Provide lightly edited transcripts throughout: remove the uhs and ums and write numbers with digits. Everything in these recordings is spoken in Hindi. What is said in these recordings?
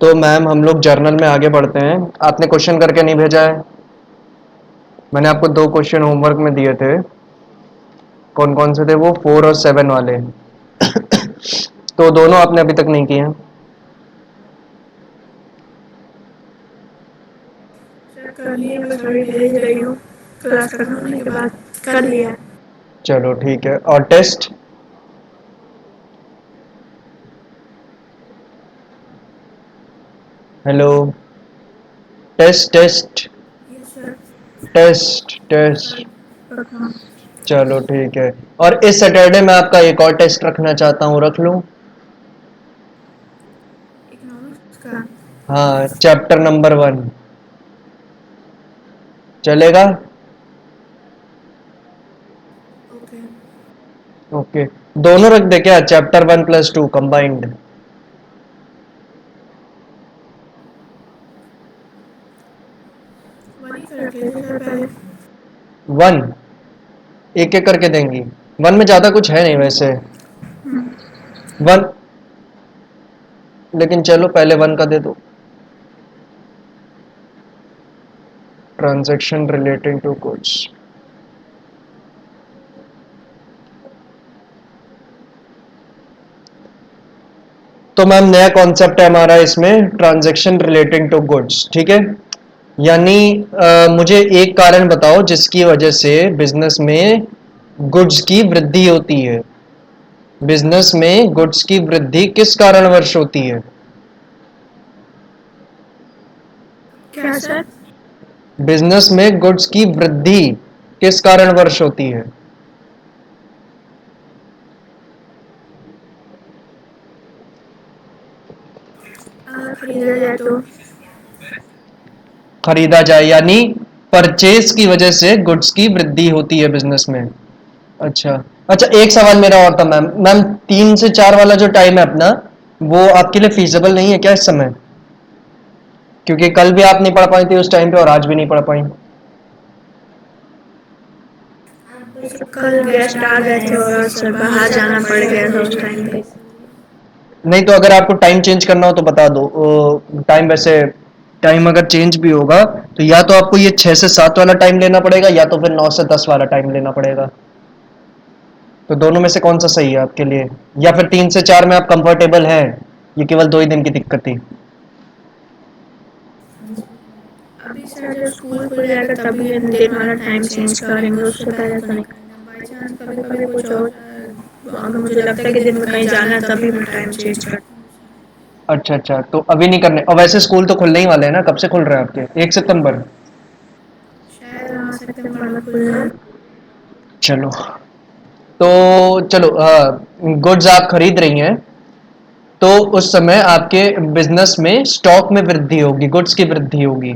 तो मैम हम लोग जर्नल में आगे बढ़ते हैं। आपने क्वेश्चन करके नहीं भेजा है। मैंने आपको 2 क्वेश्चन होमवर्क में दिए थे। कौन कौन से थे वो? 4 और 7 वाले। तो दोनों आपने अभी तक नहीं किए हैं। सर कर लिए, बस अभी भेज रही हूँ। क्लास खत्म होने के बाद कर लिया। चलो ठीक है। और test? Hello, test test yes sir. Test test. कल रखा। चलो ठीक है। और इस सैटरडे मैं आपका एक और टेस्ट रखना चाहता हूँ, रख लूँ? इकोनॉमिक्स का। हाँ, चैप्टर नंबर 1 चलेगा? ओके। ओके। दोनों रख दे क्या? Chapter 1 plus 2 combined? वही कर रख लेते सर पहले। 1 एक एक करके देंगी। 1 में ज्यादा कुछ है नहीं वैसे। 1, लेकिन चलो पहले 1 का दे दो। Transaction relating to goods. तो मैम नया कॉन्सेप्ट है हमारा इसमें, ट्रांजैक्शन रिलेटिंग टू गुड्स। ठीक है। यानी मुझे एक कारण बताओ जिसकी वजह से बिजनेस में गुड्स की वृद्धि होती है। बिजनेस में गुड्स की वृद्धि किस कारणवश होती है? क्या सर? बिजनेस में गुड्स की वृद्धि किस कारणवश होती है? खरीदा जाए तो। खरीदा जाए, यानी परचेज की वजह से गुड्स की वृद्धि होती है बिजनेस में। अच्छा अच्छा, एक सवाल मेरा और था मैम। मैम 3 से 4 वाला जो टाइम है अपना, वो आपके लिए फीजिबल नहीं है क्या इस समय? क्योंकि कल भी आप नहीं पढ़ पाई थी उस टाइम पे और आज भी नहीं पढ़ पाई। सर कल गेस्ट आ गए थे और सर बाहर जाना पड़ गया था उस टाइम पे, इसलिए। नहीं तो अगर आपको टाइम चेंज करना हो तो बता दो। टाइम वैसे, टाइम अगर चेंज भी होगा तो या तो आपको ये 6 से 7 वाला टाइम लेना पड़ेगा या तो फिर 9 से 10 वाला टाइम लेना पड़ेगा। तो दोनों में से कौन सा सही है आपके लिए? या फिर 3 से 4 में आप कंफर्टेबल हैं? ये केवल 2 ही दिन की दिक्कत थी। अभी सर जब स्कूल खुल जाएगा तभी दिन वाला टाइम चेंज करेंगे, उससे पहले तो नहीं करेंगे। बाई चांस कभी कभी कुछ हो जाए, अगर मुझे लगता है कि दिन में कहीं जाना है तभी मैं टाइम चेंज करती हूँ सर। अच्छा अच्छा, तो अभी नहीं करने। और वैसे स्कूल तो खुलने ही वाले हैं ना, कब से खुल रहे हैं आपके? 1 सितंबर? शायद हाँ सितंबर में खुल जाए। चलो। तो चलो, गुड्स आप खरीद रही हैं तो उस समय आपके बिजनेस में स्टॉक में वृद्धि होगी, गुड्स की वृद्धि होगी।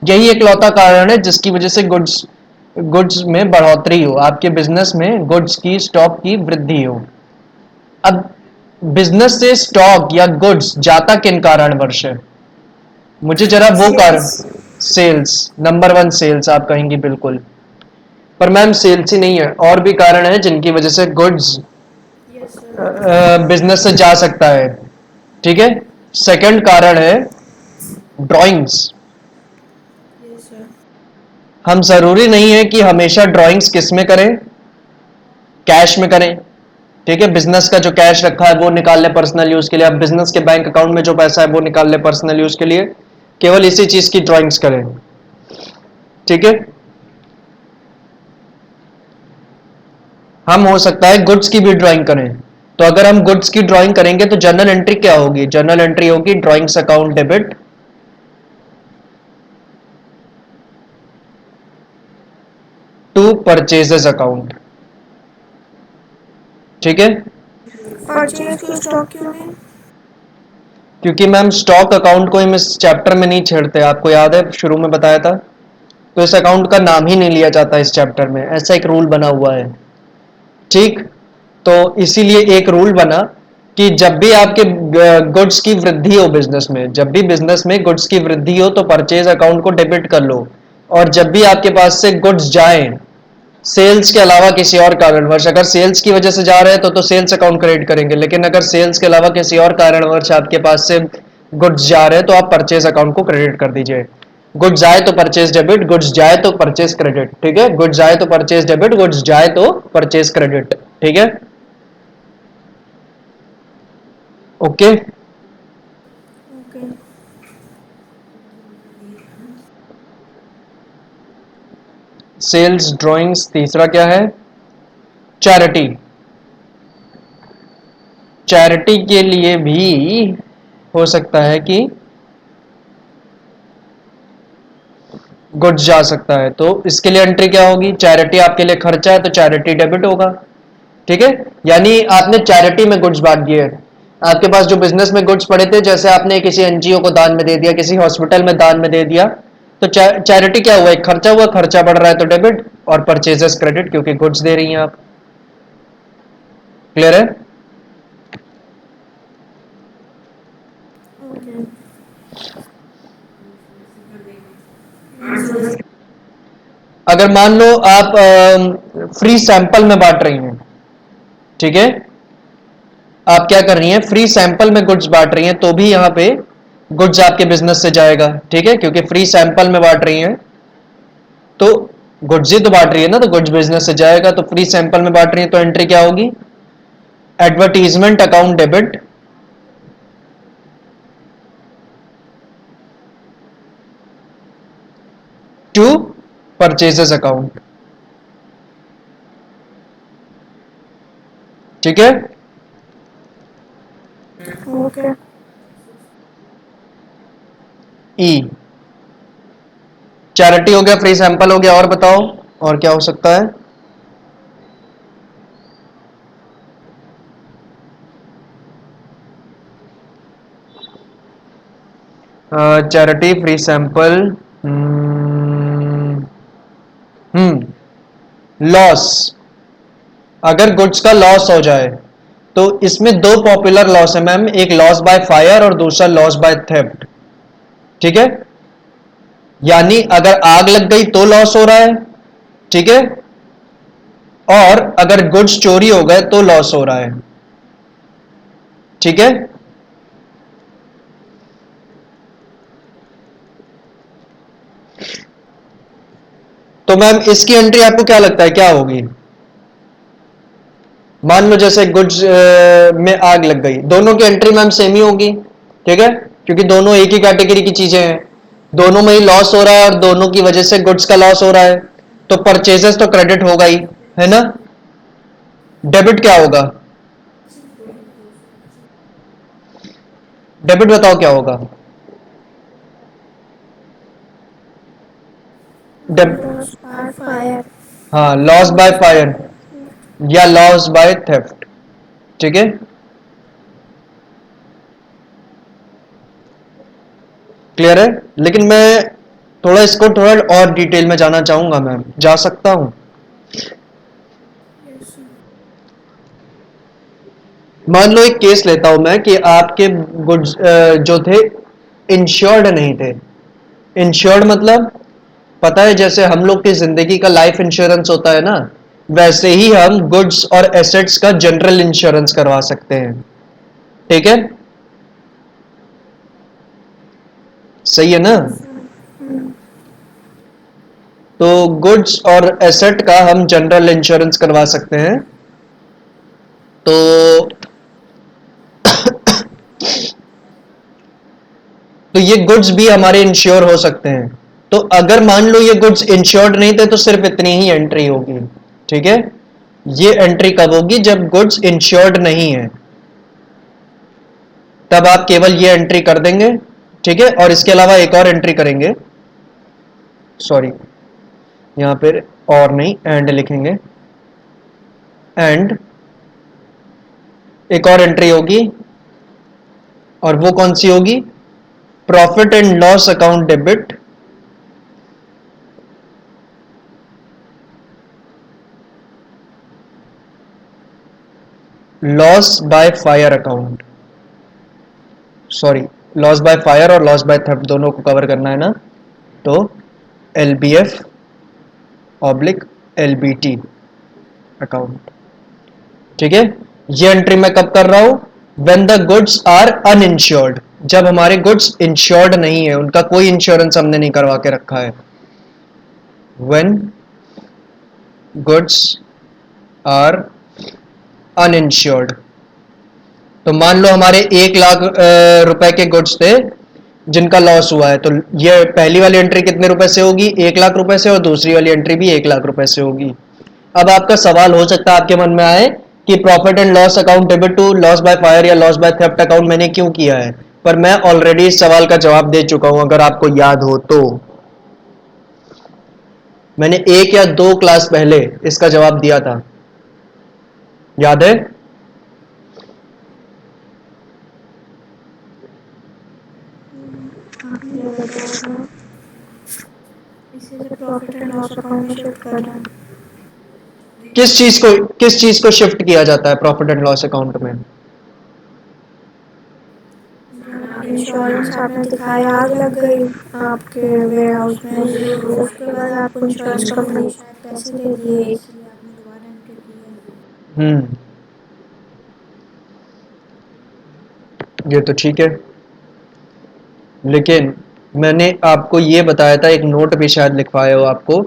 यही एक लौता कारण है जिसकी वजह से गुड्स गुड्स में बढ़ोतरी हो, आपके बिजनेस में गुड्स की स्टॉक की वृद्धि हो। अब बिजनेस से स्टॉक या गुड्स जाता किन कारणवश है? मुझे जरा वो कारण। सेल्स। सेल्स, नंबर 1 सेल्स आप कहेंगी बिल्कुल। पर मैम सेल्स ही नहीं है, और भी कारण है जिनकी वजह से गुड्स यस सर। बिजनेस से जा सकता है। ठीक है। सेकंड कारण है ड्राइंग्स। Yes sir. हम जरूरी नहीं है कि हमेशा ड्राइंग्स किस में करें, कैश में करें। ठीक है, बिजनेस का जो कैश रखा है वो निकाल ले पर्सनल यूज के लिए, अब बिजनेस के बैंक अकाउंट में जो पैसा है वो निकाल ले पर्सनल यूज के लिए। केवल इसी चीज की ड्राइंग्स करें। ठीक है। हम हो सकता है गुड्स की भी ड्राइंग करें। तो अगर हम गुड्स की ड्राइंग करेंगे तो जर्नल एंट्री क्या होगी? जर्नल एंट्री होगी drawings account debit to purchases account. ठीक है। परचेज को स्टॉक क्यों नहीं? क्योंकि मैम स्टॉक अकाउंट को हम इस चैप्टर में नहीं छेड़ते, आपको याद है शुरू में बताया था। तो इस अकाउंट का नाम ही नहीं लिया जाता इस चैप्टर में, ऐसा एक रूल बना हुआ है। ठीक। तो इसीलिए एक रूल बना कि जब भी आपके गुड्स की वृद्धि हो बिजनेस में, जब भी बिजनेस में गुड्स की वृद्धि हो तो परचेज अकाउंट को डेबिट कर लो। और जब भी आपके पास से गुड्स जाएं सेल्स के अलावा किसी और कारणवश, अगर सेल्स की वजह से जा रहे हैं तो सेल्स अकाउंट क्रेडिट करेंगे, लेकिन अगर सेल्स के अलावा किसी और कारणवश आपके पास से गुड्स जा रहे हैं तो आप परचेज अकाउंट को क्रेडिट कर दीजिए। गुड्स जाए तो परचेज डेबिट, गुड्स जाए तो परचेज क्रेडिट। ठीक है, गुड्स जाए तो परचेज डेबिट, गुड्स जाए तो परचेज क्रेडिट। ठीक है, ओके। ओके। Sales drawings. तीसरा क्या है? चैरिटी। चैरिटी के लिए भी हो सकता है कि गुड्स जा सकता है, तो इसके लिए एंट्री क्या होगी? चैरिटी आपके लिए खर्चा है तो चैरिटी डेबिट होगा। ठीक है, यानी आपने चैरिटी में गुड्स बांट दिए। आपके पास जो बिजनेस में गुड्स पड़े थे, जैसे आपने किसी एनजीओ को दान में दे दिया, किसी हॉस्पिटल में दान में दे दिया, तो चैरिटी क्या हुआ? एक खर्चा हुआ, खर्चा बढ़ रहा है तो डेबिट, और परचेजेस क्रेडिट क्योंकि गुड्स दे रही हैं आप। क्लियर है? ओके। अगर मान लो आप फ्री सैंपल में बांट रही हैं, ठीक है, आप क्या कर रही हैं? फ्री सैंपल में गुड्स बांट रही हैं, तो भी यहां पे गुड्स आपके बिजनेस से जाएगा। ठीक है, क्योंकि फ्री सैंपल में बांट रही हैं तो गुड्स ही तो बांट रही है ना, तो गुड्स बिजनेस से जाएगा। तो फ्री सैंपल में बांट रही है तो एंट्री क्या होगी? Advertisement account debit to purchases account. ठीक है, ओके। ई। चैरिटी हो गया, फ्री सैंपल हो गया, और बताओ और क्या हो सकता है? Charity, free sample, loss. अगर गुड्स का लॉस हो जाए तो इसमें दो पॉपुलर लॉस है मैम, एक लॉस बाय फायर और दूसरा लॉस बाय थेफ्ट। ठीक है, यानी अगर आग लग गई तो लॉस हो रहा है, ठीक है, और अगर गुड्स चोरी हो गए तो लॉस हो रहा है। ठीक है, तो मैम इसकी एंट्री आपको क्या लगता है क्या होगी? मान लो जैसे गुड्स में आग लग गई, दोनों की एंट्री मैम सेम ही होगी। ठीक है, क्योंकि दोनों एक ही कैटेगरी की चीजें हैं, दोनों में ही लॉस हो रहा है और दोनों की वजह से गुड्स का लॉस हो रहा है, तो परचेजेस तो क्रेडिट होगा ही, है ना? डेबिट क्या होगा? डेबिट बताओ क्या होगा? डेब लॉस बाय फायर। हाँ, loss by loss fire bye. या लॉस बाय थेफ्ट। ठीक है, क्लियर है? लेकिन मैं थोड़ा इसको थोड़ा और डिटेल में जाना चाहूंगा मैम, जा सकता हूं? यस। मान लो एक केस लेता हूं मैं कि आपके गुड्स जो थे इंश्योर्ड नहीं थे। इंश्योर्ड मतलब पता है, जैसे हम लोग की जिंदगी का लाइफ इंश्योरेंस होता है ना, वैसे ही हम गुड्स और एसेट्स का जनरल इंश्योरेंस करवा सकते हैं। ठीक है, सही है ना? यस। तो गुड्स और एसेट का हम जनरल इंश्योरेंस करवा सकते हैं। तो ये गुड्स भी हमारे इंश्योर हो सकते हैं। तो अगर मान लो ये गुड्स इंश्योर्ड नहीं थे तो सिर्फ इतनी ही एंट्री होगी। ठीक है, ये एंट्री कब होगी? जब गुड्स इंश्योर्ड नहीं है, तब आप केवल ये एंट्री कर देंगे। ठीक है, और इसके अलावा एक और एंट्री करेंगे, सॉरी, यहां पर और नहीं एंड लिखेंगे, एंड एक और एंट्री होगी, और वो कौन सी होगी? Profit and loss account debit loss by fire account. Sorry, loss by fire और लॉस बाय थेफ्ट दोनों को कवर करना है ना, तो एलबीएफ ऑब्लिक LBT अकाउंट। ठीक है, ये एंट्री मैं कब कर रहा हूं? When the goods are uninsured, जब हमारे गुड्स इंश्योर्ड नहीं है, उनका कोई इंश्योरेंस हमने नहीं करवा के रखा है। व्हेन गुड्स आर अनइंश्योर्ड, तो मान लो हमारे 1 लाख रुपए के गुड्स थे जिनका लॉस हुआ है, तो ये पहली वाली एंट्री कितने रुपए से होगी? 1 लाख रुपए से, और दूसरी वाली एंट्री भी 1 लाख रुपए से होगी। अब आपका सवाल हो सकता है आपके मन में आए कि profit and loss account debit to loss by fire या लॉस बाय थेफ्ट अकाउंट मैंने क्यों किया है, पर मैं ऑलरेडी इस सवाल का जवाब दे चुका हूं, अगर आपको याद हो तो। मैंने 1 या 2 क्लास पहले इसका जवाब दिया था, याद है? आपने बताया था इसे प्रॉफिट एंड लॉस अकाउंट में शिफ्ट करना है। किस चीज को शिफ्ट किया जाता है प्रॉफिट एंड लॉस अकाउंट में? इंश्योरेंस आपने दिखाया, आग लग गई आपके वेयर हाउस में, उसके बाद आपको इंश्योरेंस कंपनी ने शायद पैसे दे दिए, इसलिए आपने दोबारा एंट्री की है। ये तो ठीक है, लेकिन मैंने आपको ये बताया था, एक नोट भी शायद लिखवाया हो आपको,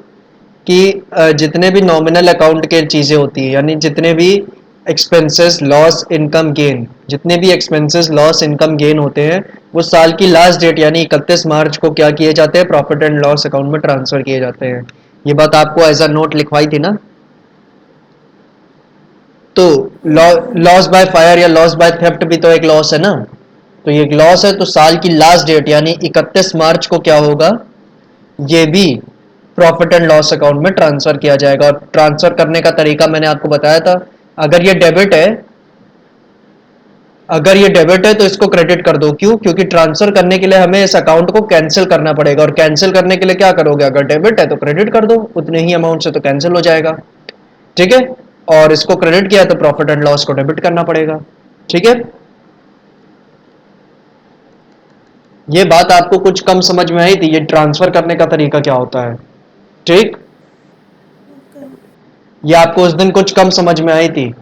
कि जितने भी नॉमिनल अकाउंट के चीज़ें होती है, यानी जितने भी एक्सपेंसेस लॉस इनकम गेन, जितने भी एक्सपेंसेस लॉस इनकम गेन होते हैं, वो साल की लास्ट डेट यानी 31 मार्च को क्या किए जाते हैं? प्रॉफिट एंड लॉस अकाउंट में ट्रांसफर किए जाते हैं। ये बात आपको एज अ नोट लिखवाई थी ना? तो लॉस बाय फायर या लॉस बाय थेफ्ट भी तो एक लॉस है ना, तो ये एक लॉस है, तो साल की लास्ट डेट यानी 31 मार्च को क्या होगा? ये भी प्रॉफिट एंड लॉस अकाउंट में ट्रांसफर किया जाएगा। और ट्रांसफर करने का तरीका मैंने आपको बताया था, अगर ये डेबिट है, अगर ये डेबिट है तो इसको क्रेडिट कर दो। क्यों? क्योंकि ट्रांसफर करने के लिए हमें इस अकाउंट को कैंसिल करना पड़ेगा, और कैंसिल करने के लिए क्या करोगे? अगर डेबिट है तो क्रेडिट कर दो, उतने ही अमाउंट से तो कैंसिल हो जाएगा। ठीक है, और इसको क्रेडिट किया तो प्रॉफिट एंड लॉस को डेबिट करना पड़ेगा। ठीक है, ये बात आपको कुछ कम समझ में आई थी, ये ट्रांसफर करने का तरीका क्या होता है? ठीक, ये आपको उस दिन कुछ कम समझ में आई थी,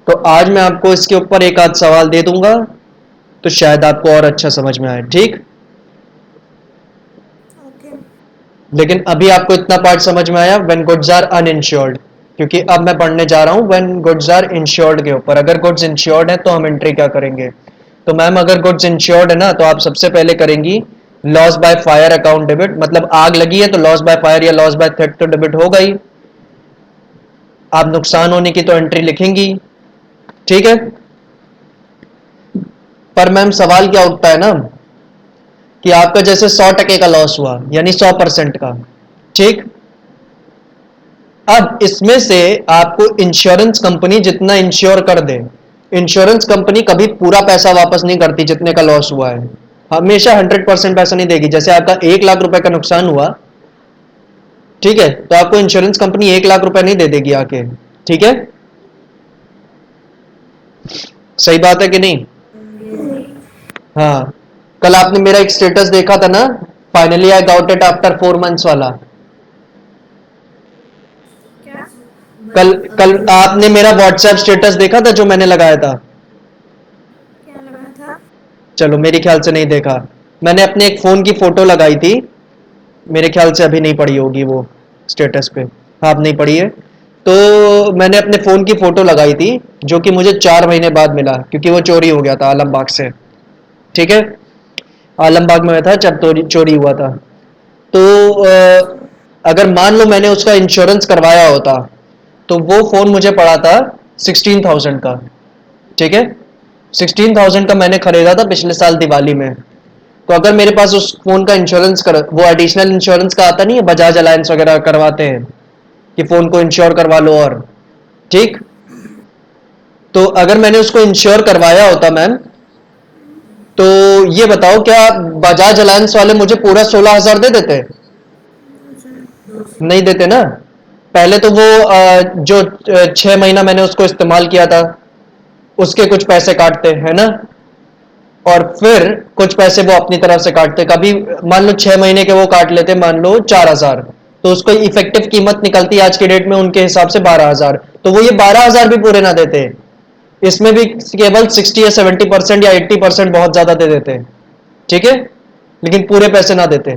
तो आज मैं आपको इसके ऊपर एक आध सवाल दे दूंगा, तो शायद आपको और अच्छा समझ में आए। ठीक, लेकिन अभी आपको इतना पार्ट समझ में आया, व्हेन गुड्स आर अनइंश्योर्ड, क्योंकि अब मैं पढ़ने जा रहा हूं व्हेन गुड्स आर इंश्योर्ड के ऊपर। अगर गुड्स इंश्योर्ड है तो हम एंट्री क्या करेंगे? तो मैम अगर गुड्स इंश्योर्ड है ना, तो आप सबसे पहले करेंगी loss by fire account debit, मतलब आग लगी है तो लॉस बाय फायर या लॉस बाय थेफ्ट तो डेबिट होगा ही, आप नुकसान होने की तो एंट्री लिखेंगी। ठीक है, पर मैम सवाल क्या उठता है ना, कि आपका जैसे 100% का लॉस हुआ, यानी 100% का। ठीक, अब इसमें से आपको इंश्योरेंस कंपनी जितना इंश्योर कर दे, इंश्योरेंस कंपनी कभी पूरा पैसा वापस नहीं करती जितने का लॉस हुआ है, हमेशा 100% पैसा नहीं देगी। जैसे आपका 1 लाख रुपए का नुकसान हुआ, ठीक है, तो आपको इंश्योरेंस कंपनी 1 लाख रुपए नहीं दे देगी आके। ठीक है, सही बात है कि नहीं? हाँ, कल आपने मेरा एक स्टेटस देखा था ना, finally I got it after 4 months वाला। क्या? कल कल आपने मेरा व्हाट्सएप स्टेटस देखा था जो मैंने लगाया था? क्या लगा था? चलो, मेरे ख्याल से नहीं देखा। मैंने अपने एक फोन की फोटो लगाई थी, मेरे ख्याल से अभी नहीं पड़ी होगी वो स्टेटस पे। आप नहीं पड़ी है? तो मैंने अपने फोन की फोटो लगाई थी, जो कि मुझे 4 महीने बाद मिला, क्योंकि वो चोरी हो गया था आलमबाग से। ठीक है, आलमबाग में था जब चोरी हुआ था। तो अगर मान लो मैंने उसका इंश्योरेंस करवाया होता, तो वो फोन मुझे पड़ा था 16,000 का। ठीक है, 16,000 का मैंने खरीदा था पिछले साल दिवाली में। तो अगर मेरे पास उस फोन का इंश्योरेंस कर, वो एडिशनल इंश्योरेंस का आता नहीं है, बजाज अलायंस वगैरह करवाते हैं कि फोन को इंश्योर करवा लो, और ठीक, तो अगर मैंने उसको इंश्योर करवाया होता मैम, तो ये बताओ क्या बजाज अलायंस वाले मुझे पूरा 16,000 दे देते? नहीं देते ना। पहले तो वो जो 6 महीना मैंने उसको इस्तेमाल किया था, उसके कुछ पैसे काटते हैं ना, और फिर कुछ पैसे वो अपनी तरफ से काटते। कभी मान लो 6 महीने के वो काट लेते, मान लो 4,000, तो उसको इफेक्टिव कीमत निकलती है आज के डेट में उनके हिसाब से 12,000, तो वो ये 12,000 भी पूरे ना देते, इसमें भी केवल 60 या 70% या 80% बहुत ज्यादा दे देते, ठीक है, लेकिन पूरे पैसे ना देते।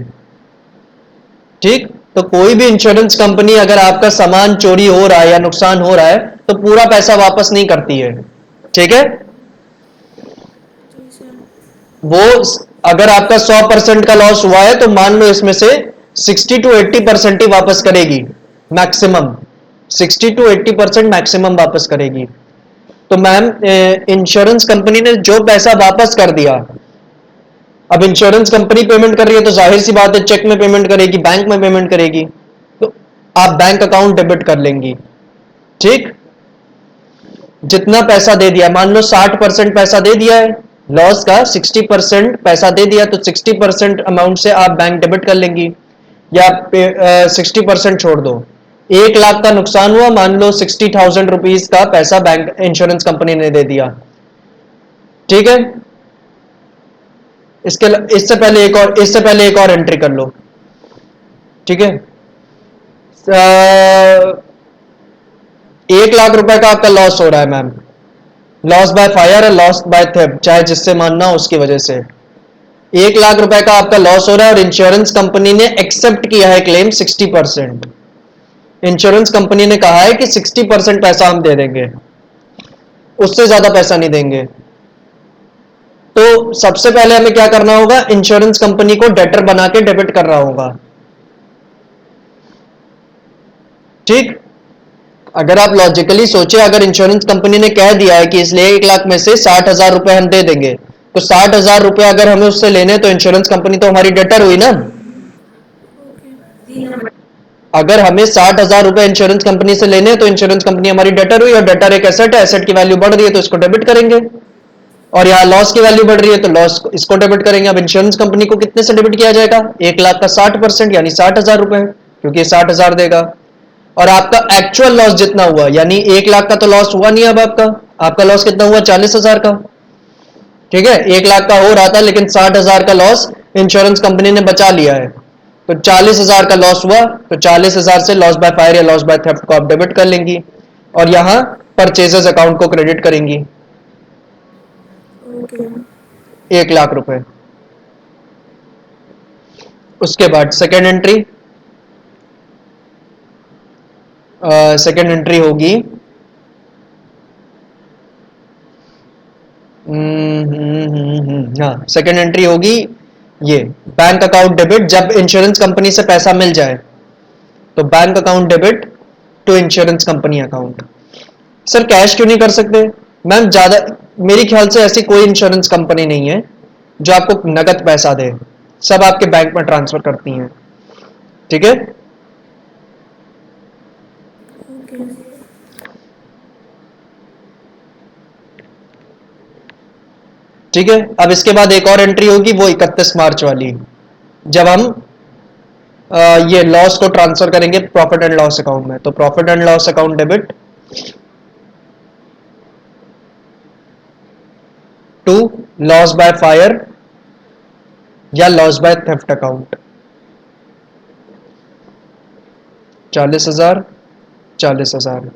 ठीक, तो कोई भी इंश्योरेंस कंपनी अगर आपका सामान चोरी हो रहा है या नुकसान हो रहा है तो पूरा पैसा वापस नहीं करती है, ठीक है। जी सर। वो अगर आपका 100% का लॉस हुआ है तो मान लो इसमें से 60 to 80% ही वापस करेगी मैक्सिमम, 60 to 80% मैक्सिमम वापस करेगी। तो मैम इंश्योरेंस कंपनी ने जो पैसा वापस कर दिया, अब इंश्योरेंस कंपनी पेमेंट कर रही है तो जाहिर सी बात है चेक में पेमेंट करेगी, बैंक में पेमेंट करेगी, तो आप बैंक अकाउंट डेबिट कर लेंगी। ठीक, जितना पैसा दे दिया, मान लो 60% पैसा दे दिया है लॉस का, 60% पैसा दे दिया तो 60% अमाउंट से आप बैंक डेबिट कर लेंगी, या 60% छोड़ दो, 1 लाख का नुकसान हुआ, मान लो 60,000 रुपीज का पैसा बैंक इंश्योरेंस कंपनी ने दे दिया, ठीक है। इसके इससे पहले एक और एंट्री कर लो, ठीक है। 1 लाख रुपए का आपका लॉस हो रहा है मैम, लॉस बाय फायर है, लॉस बाय थेफ्ट, चाहे जिससे मानना हो उसकी वजह से 1 लाख रुपए का आपका लॉस हो रहा है और इंश्योरेंस कंपनी ने एक्सेप्ट किया है क्लेम 60%। इंश्योरेंस कंपनी ने कहा है कि 60% पैसा हम दे देंगे, उससे ज्यादा पैसा नहीं देंगे। तो सबसे पहले हमें क्या करना होगा, इंश्योरेंस कंपनी को डेटर बना के डेबिट करना होगा। ठीक, अगर आप लॉजिकली सोचे, अगर इंश्योरेंस कंपनी ने कह दिया है कि इसलिए 1 लाख में से 60,000 रुपए हम दे देंगे, तो 60,000 रुपए अगर हमें उससे लेने तो इंश्योरेंस कंपनी तो हमारी डेटर हुई ना। अगर हमें 60,000 रुपए इंश्योरेंस कंपनी से लेने तो इंश्योरेंस कंपनी हमारी डेटर हुई, और डेटर एक एसेट है, एसेट की वैल्यू बढ़ रही है तो इसको डेबिट करेंगे, और यहाँ लॉस की वैल्यू बढ़ रही है तो लॉस इसको डेबिट करेंगे। अब इंश्योरेंस कंपनी को कितने से डेबिट किया जाएगा, 1 लाख का 60% यानी 60,000 रुपए, क्योंकि 60,000 देगा, और आपका एक्चुअल लॉस जितना हुआ, यानी 1 लाख का तो लॉस हुआ नहीं, अब आपका लॉस कितना हुआ, 40,000 का, ठीक है। 1 लाख का हो रहा था लेकिन 60,000 का लॉस इंश्योरेंस कंपनी ने बचा लिया है, तो 40,000 का लॉस हुआ, तो 40,000 से लॉस बाय फायर या लॉस बाय थेफ्ट को आप डेबिट कर लेंगी, और यहां परचेजेस अकाउंट को क्रेडिट करेंगी, ओके। 1 लाख रुपए। उसके बाद सेकेंड एंट्री होगी, हाँ सेकेंड एंट्री होगी ये, बैंक अकाउंट डेबिट, जब इंश्योरेंस कंपनी से पैसा मिल जाए तो bank account debit to insurance company account. Sir cash क्यों नहीं कर सकते मैम, ज्यादा मेरे ख्याल से ऐसी कोई इंश्योरेंस कंपनी नहीं है जो आपको नगद पैसा दे, सब आपके बैंक में ट्रांसफर करती हैं, ठीक है। ओके। ठीक है, अब इसके बाद एक और एंट्री होगी, वो 31 मार्च वाली, जब हम ये लॉस को ट्रांसफर करेंगे प्रॉफिट एंड लॉस अकाउंट में, तो profit and loss account debit to loss by fire या लॉस बाय थेफ्ट अकाउंट, 40,000 40,000।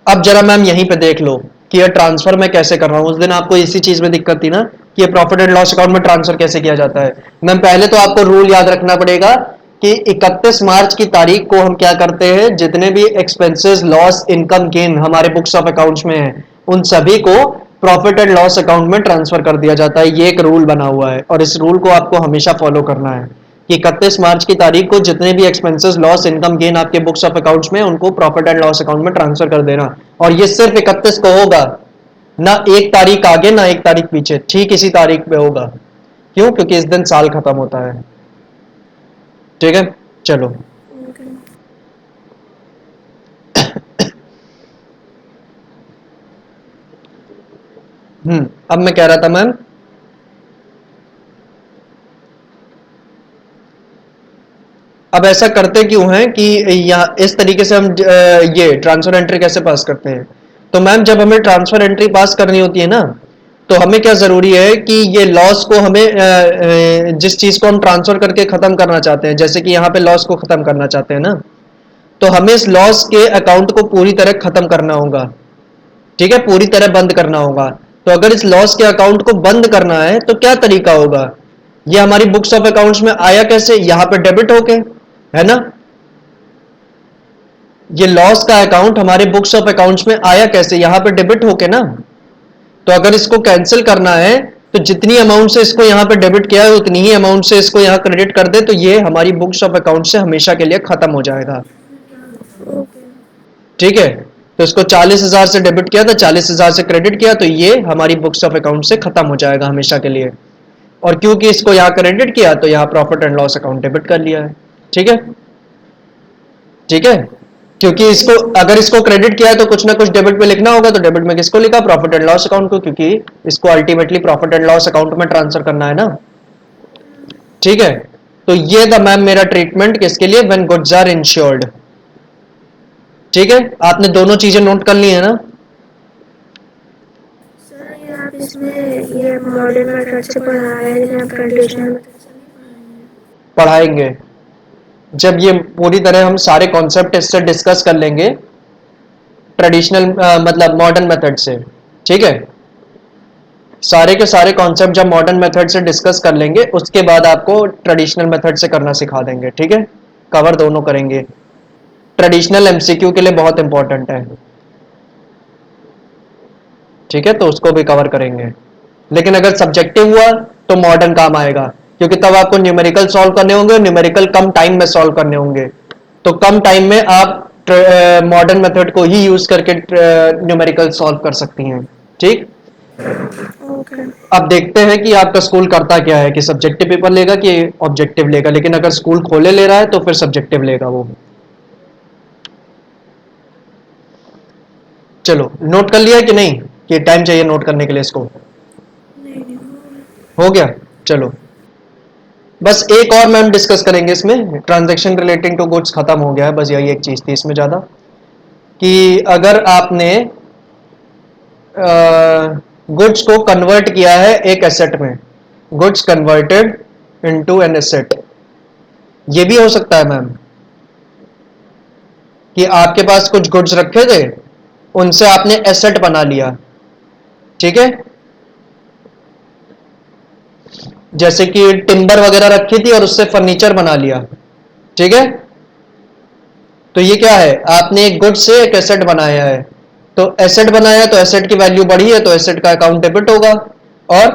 अब जरा मैम यहीं पे देख लो कि ये ट्रांसफर मैं कैसे कर रहा हूं, उस दिन आपको इसी चीज में दिक्कत थी ना कि ये प्रॉफिट एंड लॉस अकाउंट में ट्रांसफर कैसे किया जाता है। मैम पहले तो आपको रूल याद रखना पड़ेगा कि 31 मार्च की तारीख को हम क्या करते हैं, जितने भी एक्सपेंसेस लॉस इनकम गेन हमारे बुक्स ऑफ अकाउंट्स में है उन सभी को प्रॉफिट एंड लॉस अकाउंट में ट्रांसफर कर दिया जाता है। ये एक रूल बना हुआ है और इस रूल को आपको हमेशा फॉलो करना है कि 31 मार्च की तारीख को जितने भी एक्सपेंसेस लॉस इनकम गेन आपके बुक्स ऑफ अकाउंट्स में उनको प्रॉफिट एंड लॉस अकाउंट में ट्रांसफर कर देना, और ये सिर्फ 31 को होगा, ना एक तारीख आगे ना एक तारीख पीछे, ठीक इसी तारीख पे होगा। क्यों, क्योंकि इस दिन साल खत्म होता है, ठीक है। चलो ओके। अब मैं कह रहा था मैम, अब ऐसा करते क्यों हैं कि यहाँ इस तरीके से हम ये ट्रांसफर एंट्री कैसे पास करते हैं। तो मैम जब हमें ट्रांसफर एंट्री पास करनी होती है ना, तो हमें क्या ज़रूरी है कि ये लॉस को हमें जिस चीज़ को हम ट्रांसफ़र करके ख़त्म करना चाहते हैं, जैसे कि यहाँ पे लॉस को ख़त्म करना चाहते हैं ना, तो हमें इस लॉस के अकाउंट को पूरी तरह ख़त्म करना होगा, ठीक है, पूरी तरह बंद करना होगा। तो अगर इस लॉस के अकाउंट को बंद करना है तो क्या तरीका होगा? ये हमारी बुक्स ऑफ अकाउंट्स में आया कैसे? यहाँ पे डेबिट होके, है ना? ये लॉस का अकाउंट हमारे बुक्स ऑफ अकाउंट्स में आया कैसे? यहाँ पे डेबिट होके ना। तो अगर इसको कैंसिल करना है तो जितनी अमाउंट से इसको यहाँ पे डेबिट किया है उतनी ही अमाउंट से इसको यहाँ क्रेडिट कर दे, तो ये हमारी बुक्स ऑफ अकाउंट से हमेशा के लिए खत्म हो जाएगा, ओके। ठीक है। तो इसको 40,000 से डेबिट किया था, 40,000 से क्रेडिट किया, तो ये हमारी बुक्स ऑफ अकाउंट से खत्म हो जाएगा हमेशा के लिए। और क्योंकि इसको यहाँ क्रेडिट किया तो यहाँ profit and loss account debit कर लिया है, ठीक है, ठीक है। क्योंकि इसको अगर इसको क्रेडिट किया है तो कुछ ना कुछ डेबिट पे लिखना होगा, तो डेबिट में किसको लिखा? प्रॉफिट एंड लॉस अकाउंट को, क्योंकि इसको ultimately profit and loss account में ट्रांसफर करना है ना, ठीक है। तो ये था मैम मेरा ट्रीटमेंट किसके लिए? व्हेन गुड्स आर इंश्योर्ड, ठीक है। आपने दोनों चीजें नोट कर ली है ना? सर ये आप इसमें ये मॉडर्न मेथड से पढ़ा रहे हैं, लेकिन आप ट्रेडिशनल मेथड से नहीं पढ़ाएंगे। पढ़ाएंगे, जब ये पूरी तरह हम सारे कॉन्सेप्ट इससे डिस्कस कर लेंगे ट्रेडिशनल मतलब मॉडर्न मेथड से, ठीक है। सारे के सारे कॉन्सेप्ट जब मॉडर्न मेथड से डिस्कस कर लेंगे उसके बाद आपको ट्रेडिशनल मेथड से करना सिखा देंगे, ठीक है। कवर दोनों करेंगे। ट्रेडिशनल एमसीक्यू के लिए बहुत इंपॉर्टेंट है, ठीक है, तो उसको भी कवर करेंगे। लेकिन अगर सब्जेक्टिव हुआ तो मॉडर्न काम आएगा, क्योंकि तब आपको न्यूमेरिकल सॉल्व करने होंगे, न्यूमेरिकल कम टाइम में सॉल्व करने होंगे, तो कम टाइम में आप मॉडर्न मेथड को ही यूज करके न्यूमेरिकल सॉल्व कर सकती हैं, ठीक। ओके। अब देखते हैं कि आपका स्कूल करता क्या है, कि सब्जेक्टिव पेपर लेगा कि ऑब्जेक्टिव लेगा। लेकिन अगर स्कूल खोले ले रहा है तो फिर सब्जेक्टिव लेगा वो। चलो नोट कर लिया कि नहीं, कि टाइम चाहिए नोट करने के लिए इसको? नहीं नहीं हो गया। हो गया। चलो बस एक और मैम डिस्कस करेंगे इसमें, ट्रांजैक्शन रिलेटिंग टू गुड्स खत्म हो गया है, बस यही एक चीज थी इसमें ज्यादा, कि अगर आपने गुड्स को कन्वर्ट किया है एक एसेट में, goods converted into an asset, ये भी हो सकता है मैम, कि आपके पास कुछ गुड्स रखे थे, उनसे आपने एसेट बना लिया, ठीक है। जैसे कि टिम्बर वगैरह रखी थी और उससे फर्नीचर बना लिया, ठीक है। तो ये क्या है? आपने एक गुड से एक एसेट बनाया है, तो एसेट बनाया तो एसेट की वैल्यू बढ़ी है, तो एसेट का अकाउंट डेबिट होगा, और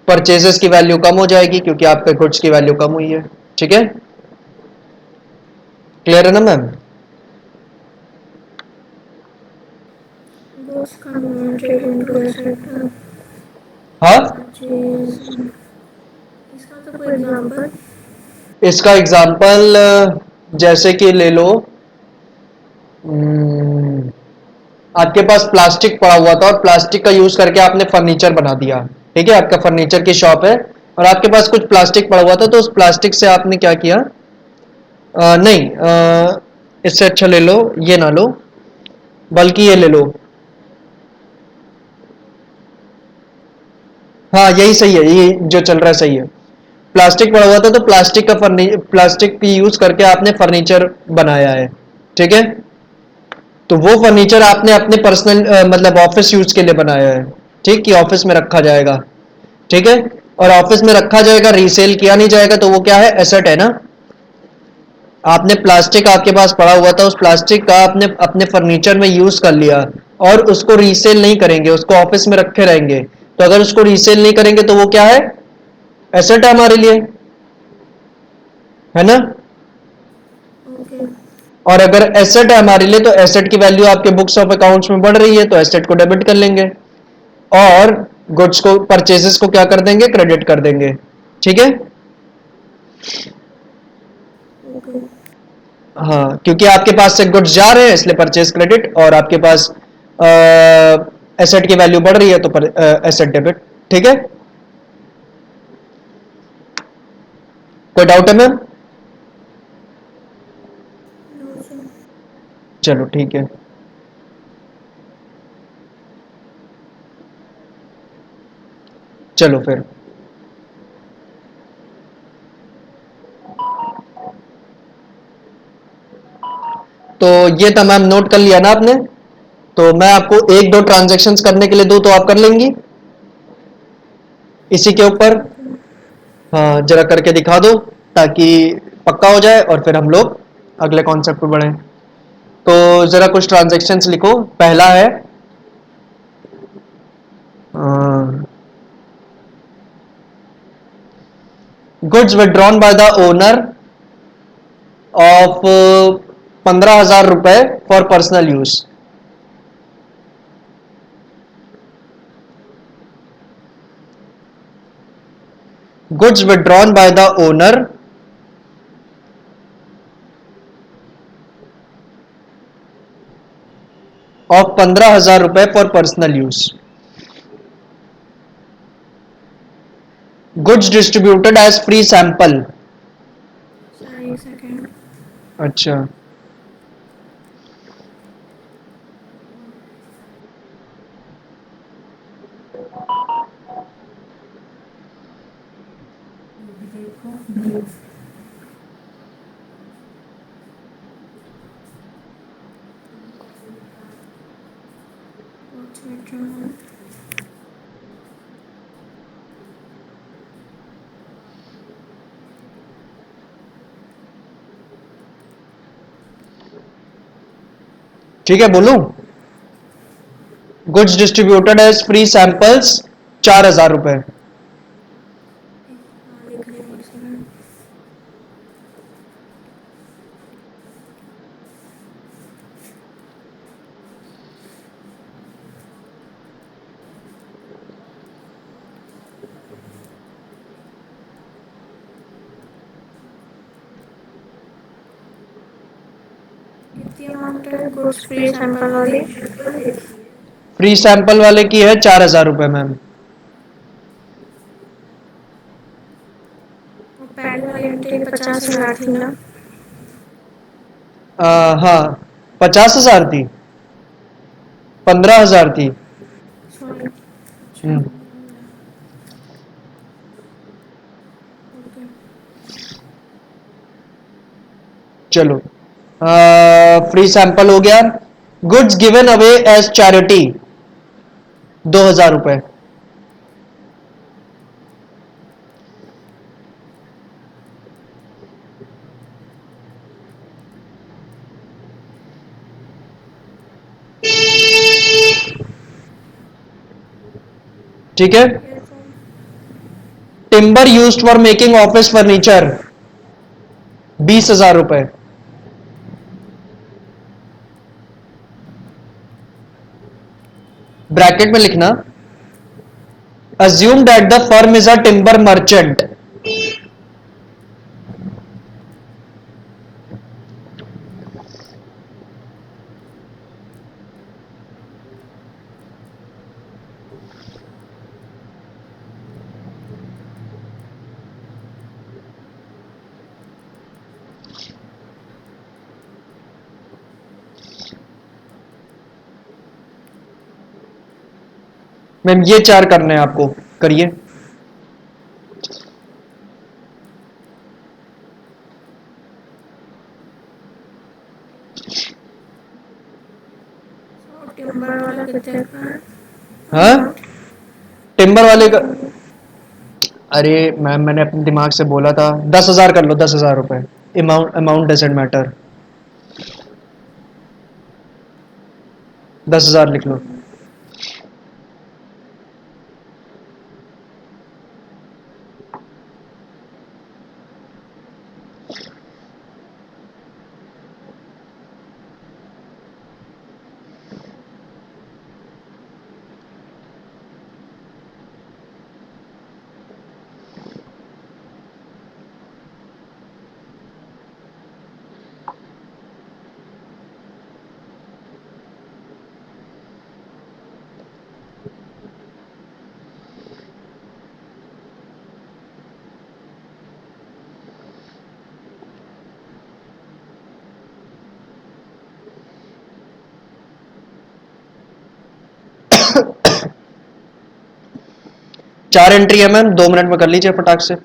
परचेजेस की वैल्यू कम हो जाएगी क्योंकि आपके गुड्स की वैल्यू कम हुई है, ठीक है। क्लियर है ना ma'am? Goods converted into asset हाँ, परचेज, इसका तो कोई एग्जांपल। इसका एग्जाम्पल जैसे कि ले लो, हम्म, आपके पास प्लास्टिक पड़ा हुआ था और प्लास्टिक का यूज करके आपने फर्नीचर बना दिया, ठीक है, आपका फर्नीचर की शॉप है और आपके पास कुछ प्लास्टिक पड़ा हुआ था, तो उस प्लास्टिक से आपने क्या किया? नहीं, इससे अच्छा ले लो, ये ना लो, बल्कि ये ले लो। हाँ यही सही है, ये जो चल रहा है सही है। प्लास्टिक पड़ा हुआ था तो प्लास्टिक की यूज करके आपने फर्नीचर बनाया है, ठीक है। तो वो फर्नीचर आपने अपने पर्सनल मतलब ऑफिस यूज के लिए बनाया है, ठीक, कि ऑफिस में रखा जाएगा, ठीक है। और ऑफिस में रखा जाएगा, रीसेल किया नहीं जाएगा, तो वो क्या है? एसेट है ना। आपने प्लास्टिक आपके पास पड़ा हुआ था, उस प्लास्टिक का आपने अपने फर्नीचर में यूज कर लिया और उसको रीसेल नहीं करेंगे, उसको ऑफिस में रखे रहेंगे, तो अगर उसको रीसेल नहीं करेंगे तो वो क्या है? एसेट है हमारे लिए, है ना। ओके। और अगर एसेट है हमारे लिए तो एसेट की वैल्यू आपके बुक्स ऑफ अकाउंट्स में बढ़ रही है, तो एसेट को डेबिट कर लेंगे और गुड्स को, परचेजेस को क्या कर देंगे? क्रेडिट कर देंगे, ठीक है। ओके। हाँ, क्योंकि आपके पास से गुड्स जा रहे हैं इसलिए परचेज क्रेडिट, और आपके पास एसेट की वैल्यू बढ़ रही है तो एसेट डेबिट, ठीक है। कोई डाउट है मैम? No sir. चलो ठीक है। चलो फिर, तो ये तमाम नोट कर लिया ना आपने? तो मैं आपको एक दो ट्रांजैक्शंस करने के लिए दूं तो आप कर लेंगी इसी के ऊपर? ठीक है। हाँ, जरा करके दिखा दो ताकि पक्का हो जाए और फिर हम लोग अगले कॉन्सेप्ट पे बढ़ें। तो जरा कुछ ट्रांजैक्शंस लिखो। पहला है goods withdrawn by the owner of 15,000 रुपए for personal use. Goods withdrawn by the owner of 15,000 रुपए for personal use. Goods distributed as free sample. Sir एक सेकेंड। अच्छा, What's withdrawn? ठीक है, बोलूं? Goods distributed as free samples 4,000 रुपए। हाँ लिख रही हूँ, एक सेकेंड। कितनी अमाउंट है गुड्स फ्री सैंपल वाली? फ्री सैंपल वाले की है 4,000 रुपए मैम। और पहले वाली एंट्री 50,000 थी ना? हाँ, 50,000 थी, 15,000 थी। सॉरी। अच्छा। Hmm, okay. चलो, फ्री सैंपल हो गया। Goods given away as charity 2,000 रुपए। ठीक है। Yes sir. Timber used for making office furniture 20,000 रुपए। ब्रैकेट में लिखना, assume that the firm is a timber merchant। Ma'am ये चार करने हैं आपको, करिए। और टिम्बर वाला कितने का है हाँ, अमाउंट? टिम्बर वाले का, अरे मैम मैंने अपने दिमाग से बोला था, 10,000 कर लो, 10,000 रुपए। अमाउंट अमाउंट डजेंट मैटर, 10,000 लिख लो। 4 एंट्री है मैम, 2 मिनट में कर लीजिए फटाक से।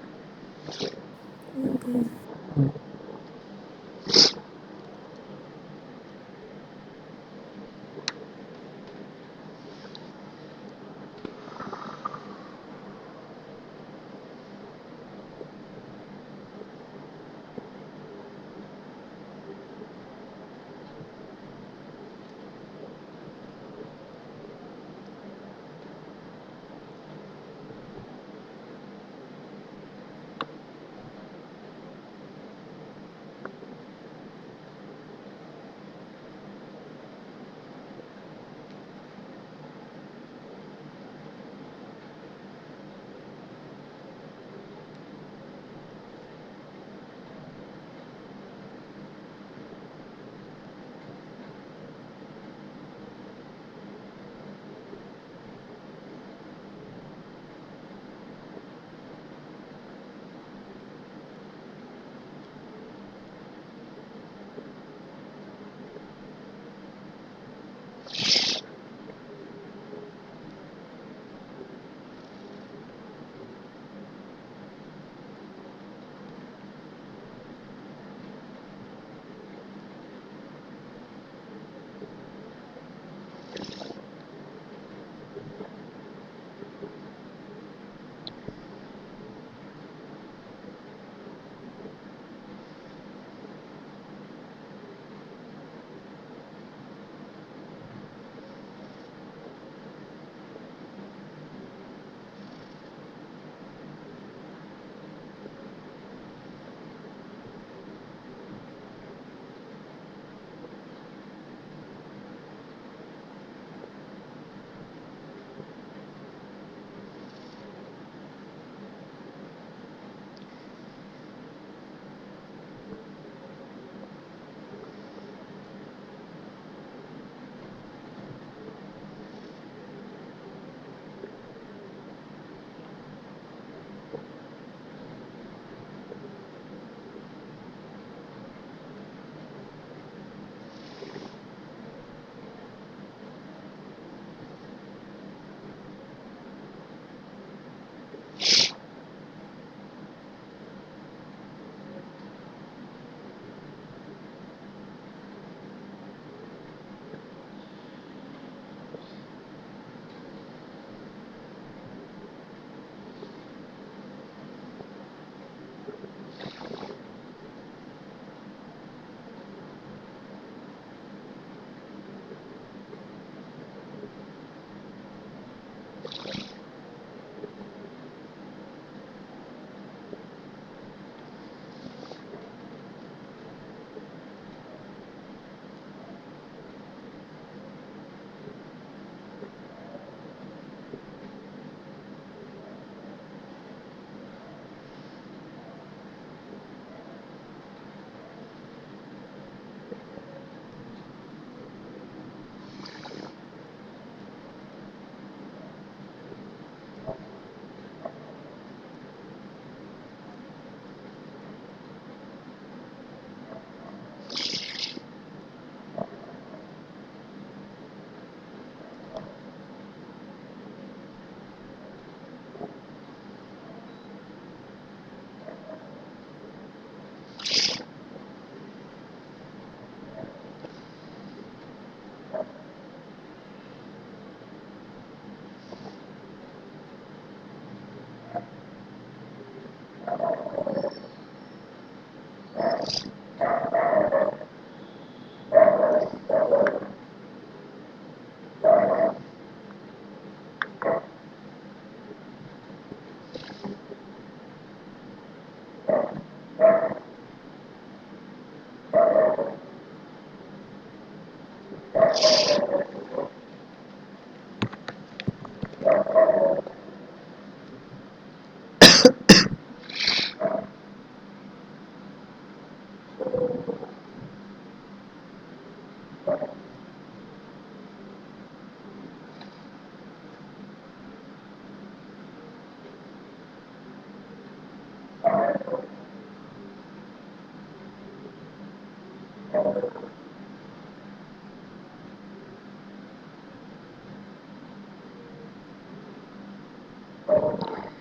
ओके।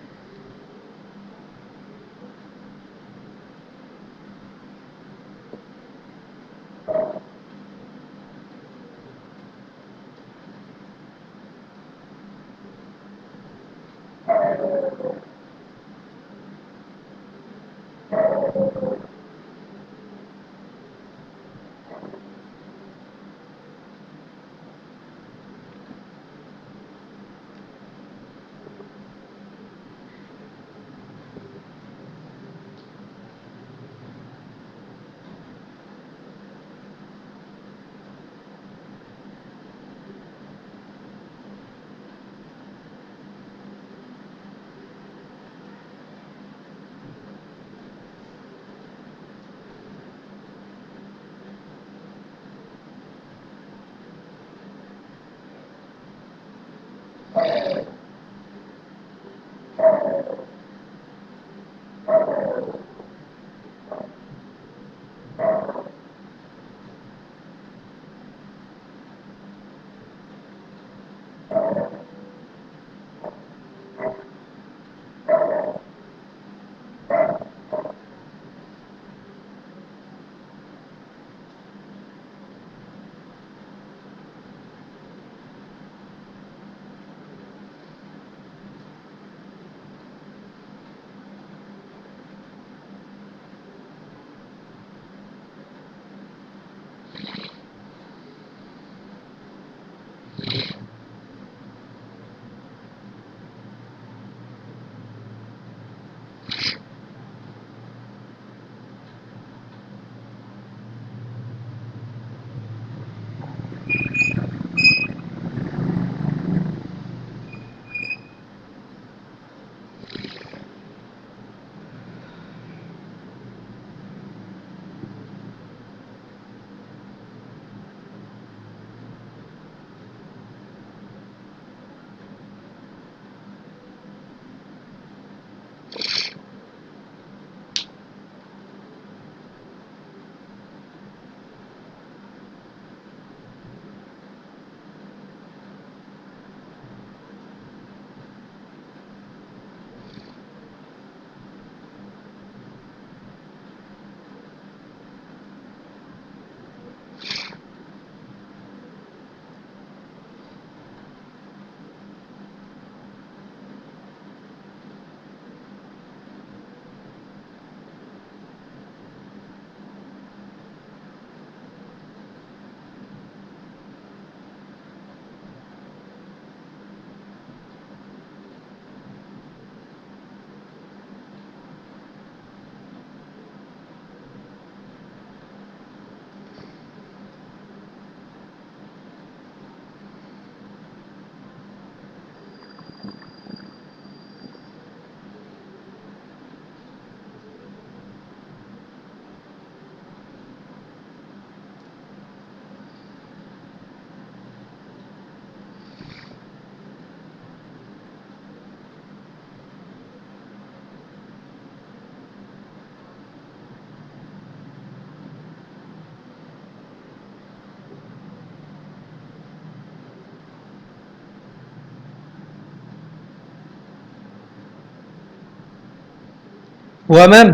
हुआ मैम?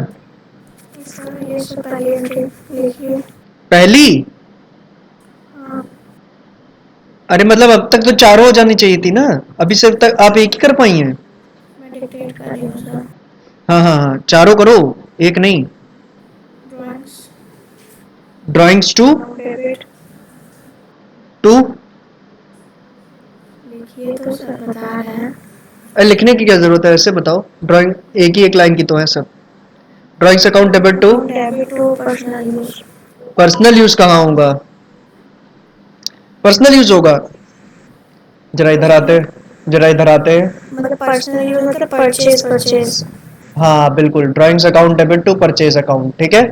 सर ये सब पहली एंट्री लिखिए। पहली? हाँ, अरे मतलब अब तक तो चारों हो जानी चाहिए थी ना, अभी सिर्फ तक आप एक ही कर पाई हैं। मैं डिक्टेट कर रही हूँ सर। हाँ हाँ हाँ, चारों करो, एक नहीं। Drawings, drawings to? Account debit to? लिखिए तो सर बता रहे हैं। लिखने की क्या जरूरत है, ऐसे बताओ, ड्राइंग एक ही एक लाइन की तो है सब। Drawings account debit to? Account debit to personal use. Personal use कहाँ होगा? पर्सनल यूज होगा? जरा इधर आते, जरा इधर आते। मतलब पर्सनल यूज मतलब परचेज परचेज। हाँ बिल्कुल, drawings account debit to purchase account, ठीक है।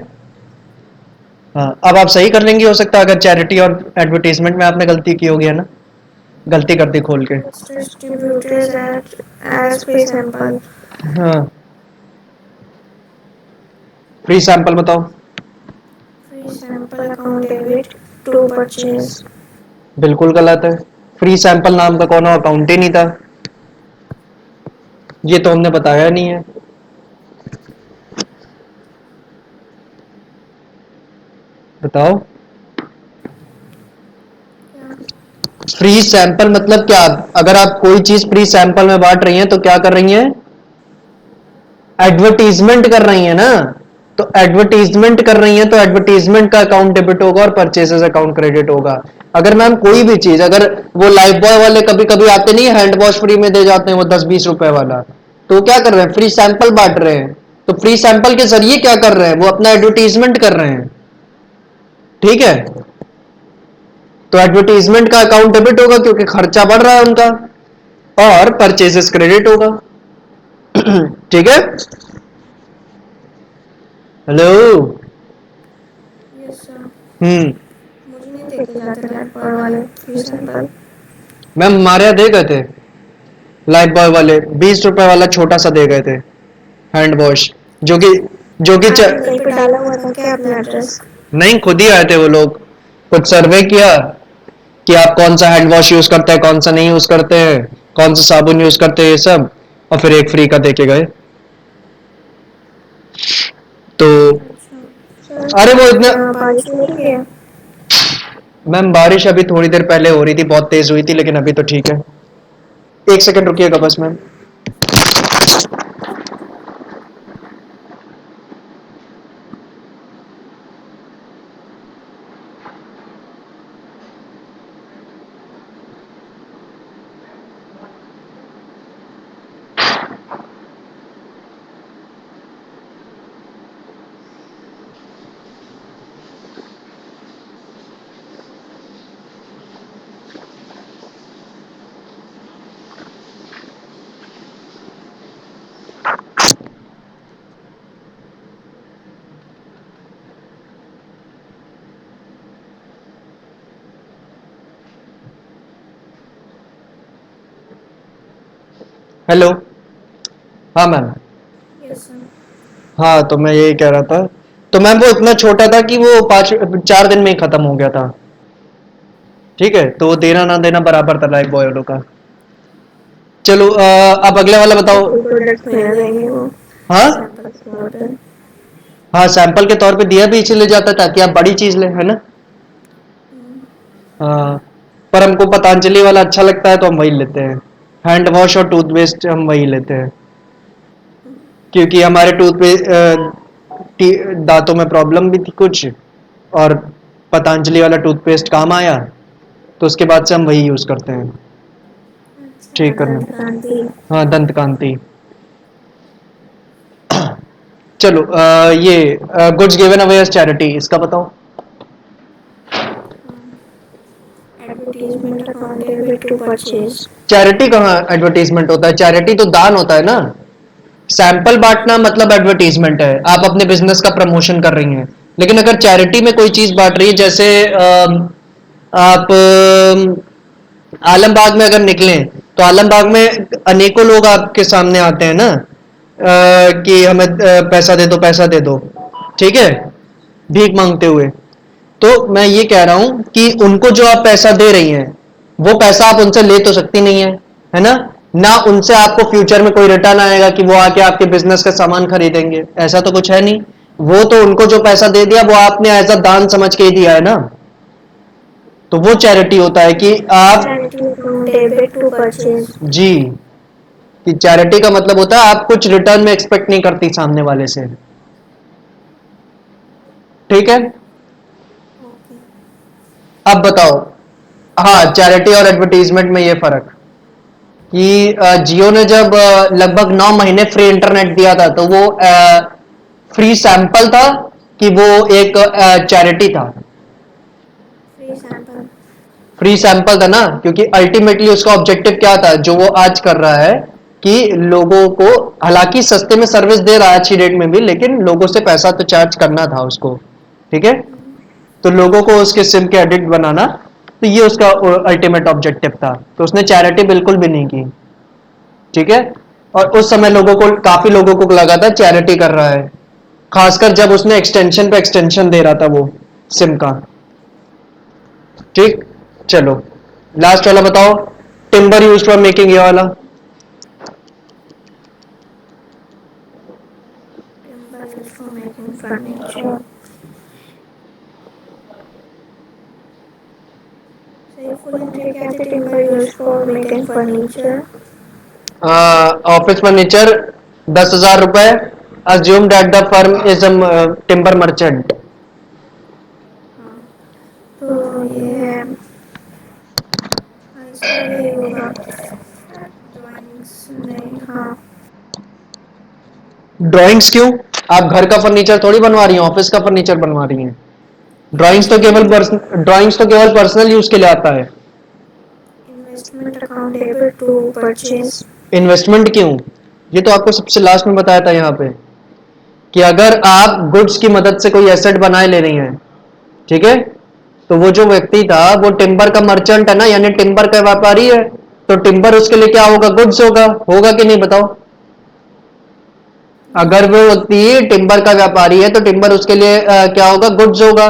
हाँ अब आप सही कर लेंगी, हो सकता है अगर चैरिटी और एडवर्टीजमेंट में आपने गलती की होगी, है ना, गलती कर दी खोल के। Distributors at as free sample. हाँ, फ्री सैंपल बताओ। Free sample account debit to purchase. बिल्कुल गलत है, फ्री सैंपल नाम का कौन अकाउंट ही नहीं था, ये तो हमने बताया नहीं है। बताओ। फ्री सैंपल मतलब क्या? अगर आप कोई चीज फ्री सैंपल में बांट रही हैं तो क्या कर रही हैं? एडवर्टीजमेंट कर रही है ना। तो एडवर्टीजमेंट कर रही है तो एडवर्टीजमेंट का अकाउंट डेबिट होगा और परचेसेस अकाउंट क्रेडिट होगा। अगर मैम कोई भी चीज, अगर वो लाइफ बॉय वाले कभी कभी आते नहीं, हैंड वॉश फ्री में दे जाते हैं वो 10-20 रुपए वाला, तो वो क्या कर रहे हैं? फ्री सैंपल बांट रहे हैं। तो फ्री सैंपल के जरिए क्या कर रहे हैं? वो अपना एडवर्टीजमेंट कर रहे हैं, ठीक है। तो एडवर्टीजमेंट का अकाउंट डेबिट होगा क्योंकि खर्चा बढ़ रहा है उनका, और परचेसेस क्रेडिट होगा। ठीक है। हेलो। Yes sir. हम्म। मुझे नहीं देखे जाते लाइफ बॉय वाले फ्री सैंपल। मैम हमारे यहाँ दे गए थे, लाइफ बॉय वाले 20 रुपए वाला छोटा सा दे गए थे हैंड वॉश, जो कि जो कि आपने कहीं पे डाला हुआ था क्या अपना एड्रेस? नहीं, खुद ही आए थे वो लोग, कुछ सर्वे किया कि आप कौन सा हैंड वॉश यूज करते हैं, कौन सा नहीं यूज करते हैं, कौन सा साबुन यूज करते हैं, ये सब, और फिर एक फ्री का दे के गए। तो अच्छा सर, अरे वो आपके इतना, यहाँ बारिश हो रही है? मैम बारिश अभी थोड़ी देर पहले हो रही थी, बहुत तेज हुई थी, लेकिन अभी तो ठीक है। एक सेकंड रुकिएगा बस मैम। हेलो। हाँ मैम। Yes sir. हाँ तो मैं यही कह रहा था, तो मैम वो इतना छोटा था कि वो 4 दिन में ही खत्म हो गया था, ठीक है। तो वो देना ना देना बराबर था लाइफ बॉय वालों का। चलो अब अगले वाला बताओ। कोई प्रोडक्ट में देंगे वो हाँ सैंपल के तौर पे। हाँ, सैंपल के तौर पे दिया भी इसलिए जाता है ताकि आप बड़ी चीज लें, है ना। हाँ, पर हमको पतंजलि वाला अच्छा लगता है तो हम वही लेते हैं, हैंड वॉश और टूथपेस्ट हम वही लेते हैं, क्योंकि हमारे दांतों में प्रॉब्लम भी थी कुछ, और पतंजलि वाला टूथपेस्ट काम आया, तो उसके बाद से हम वही यूज करते हैं अच्छा, ठीक करने। दंत कांति। हाँ, दंत कांति। चलो ये goods given away as charity, इसका बताओ। Advertisement account debit to purchase. Charity कहाँ एडवर्टीजमेंट होता है? चैरिटी तो दान होता है ना। सैंपल बांटना मतलब एडवर्टीजमेंट है, आप अपने बिजनेस का प्रमोशन कर रही हैं। लेकिन अगर चैरिटी में कोई चीज बांट रही है, जैसे आप आलमबाग में अगर निकलें, तो आलमबाग में अनेकों लोग आपके सामने आते हैं ना, कि हमें पैसा दे दो, पैसा दे दो, ठीक है, भीख मांगते हुए। तो मैं ये कह रहा हूं कि उनको जो आप पैसा दे रही हैं, वो पैसा आप उनसे ले तो सकती नहीं है, है ना। ना उनसे आपको फ्यूचर में कोई रिटर्न आएगा कि वो आके आपके बिजनेस का सामान खरीदेंगे, ऐसा तो कुछ है नहीं। वो तो उनको जो पैसा दे दिया वो आपने एज अ दान समझ के ही दिया है ना, तो वो चैरिटी होता है कि आप, charity account debit to purchase. जी, कि चैरिटी का मतलब होता है आप कुछ रिटर्न में एक्सपेक्ट नहीं करती सामने वाले से। ठीक है, ओके। अब बताओ। हाँ, चैरिटी और एडवर्टीजमेंट में ये फर्क कि जियो ने जब लगभग 9 महीने फ्री इंटरनेट दिया था तो वो फ्री सैंपल था कि वो एक चैरिटी था। Free sample. फ्री सैंपल था ना, क्योंकि अल्टीमेटली उसका ऑब्जेक्टिव क्या था जो वो आज कर रहा है कि लोगों को, हालांकि सस्ते में सर्विस दे रहा है अच्छी रेट में भी, लेकिन लोगों से पैसा तो चार्ज करना था उसको। ठीक है, तो लोगों को उसके सिम के एडिक्ट बनाना, तो ये उसका अल्टीमेट ऑब्जेक्टिव था, तो उसने चैरिटी बिल्कुल भी नहीं की। ठीक है, और उस समय लोगों को, काफी लोगों को लगा था चैरिटी कर रहा है, खासकर जब उसने एक्सटेंशन पे एक्सटेंशन दे रहा था वो सिम का। ठीक, चलो लास्ट वाला बताओ। टिम्बर यूज फॉर मेकिंग, ये वाला। Timber use for making furniture. सही फुल एंट्री क्या थी? Timber use for making furniture. Office furniture 10,000 रुपए। Assume that the firm is a timber merchant. हाँ, तो ये है। हाँ, इसका भी यही होगा। ड्राइंग्स नहीं, हाँ। ड्राइंग्स क्यों? आप घर का फर्नीचर थोड़ी बनवा रही हैं, ऑफिस का फर्नीचर बनवा रही हैं। इन्वेस्टमेंट। ड्राइंग्स तो केवल पर्सनल यूज के लिए आता है। Investment account debit to purchase. Investment क्यों? ये तो आपको सबसे लास्ट में बताया था यहाँ पे कि अगर आप गुड्स की मदद से कोई एसेट बनाए ले रही हैं, ठीक है, तो वो जो व्यक्ति था वो टिम्बर का मर्चेंट है ना, यानी टिम्बर का व्यापारी है, तो टिम्बर उसके लिए क्या होगा? गुड्स होगा। होगा कि नहीं बताओ? अगर वो व्यक्ति टिम्बर का व्यापारी है तो टिम्बर उसके लिए क्या होगा? गुड्स होगा।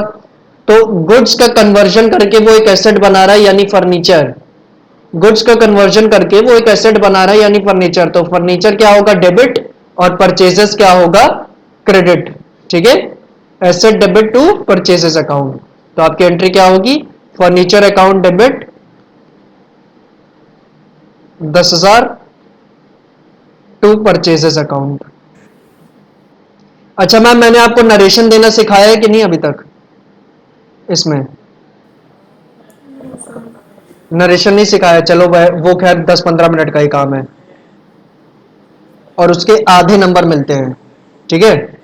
तो गुड्स का कन्वर्जन करके वो एक एसेट बना रहा है, यानी फर्नीचर। गुड्स का कन्वर्जन करके वो एक एसेट बना रहा है, यानी फर्नीचर। तो फर्नीचर क्या होगा? डेबिट, और परचेजेस क्या होगा? क्रेडिट। ठीक है, asset debit to purchases account. तो आपकी एंट्री क्या होगी? Furniture account debit 10,000 to purchases account. अच्छा मैम, मैंने आपको नरेशन देना सिखाया है कि नहीं अभी तक इसमें? नहीं सर। नरेशन नहीं सिखाया, चलो वो खैर 10-15 मिनट का ही काम है, और उसके आधे नंबर मिलते हैं। ठीक है,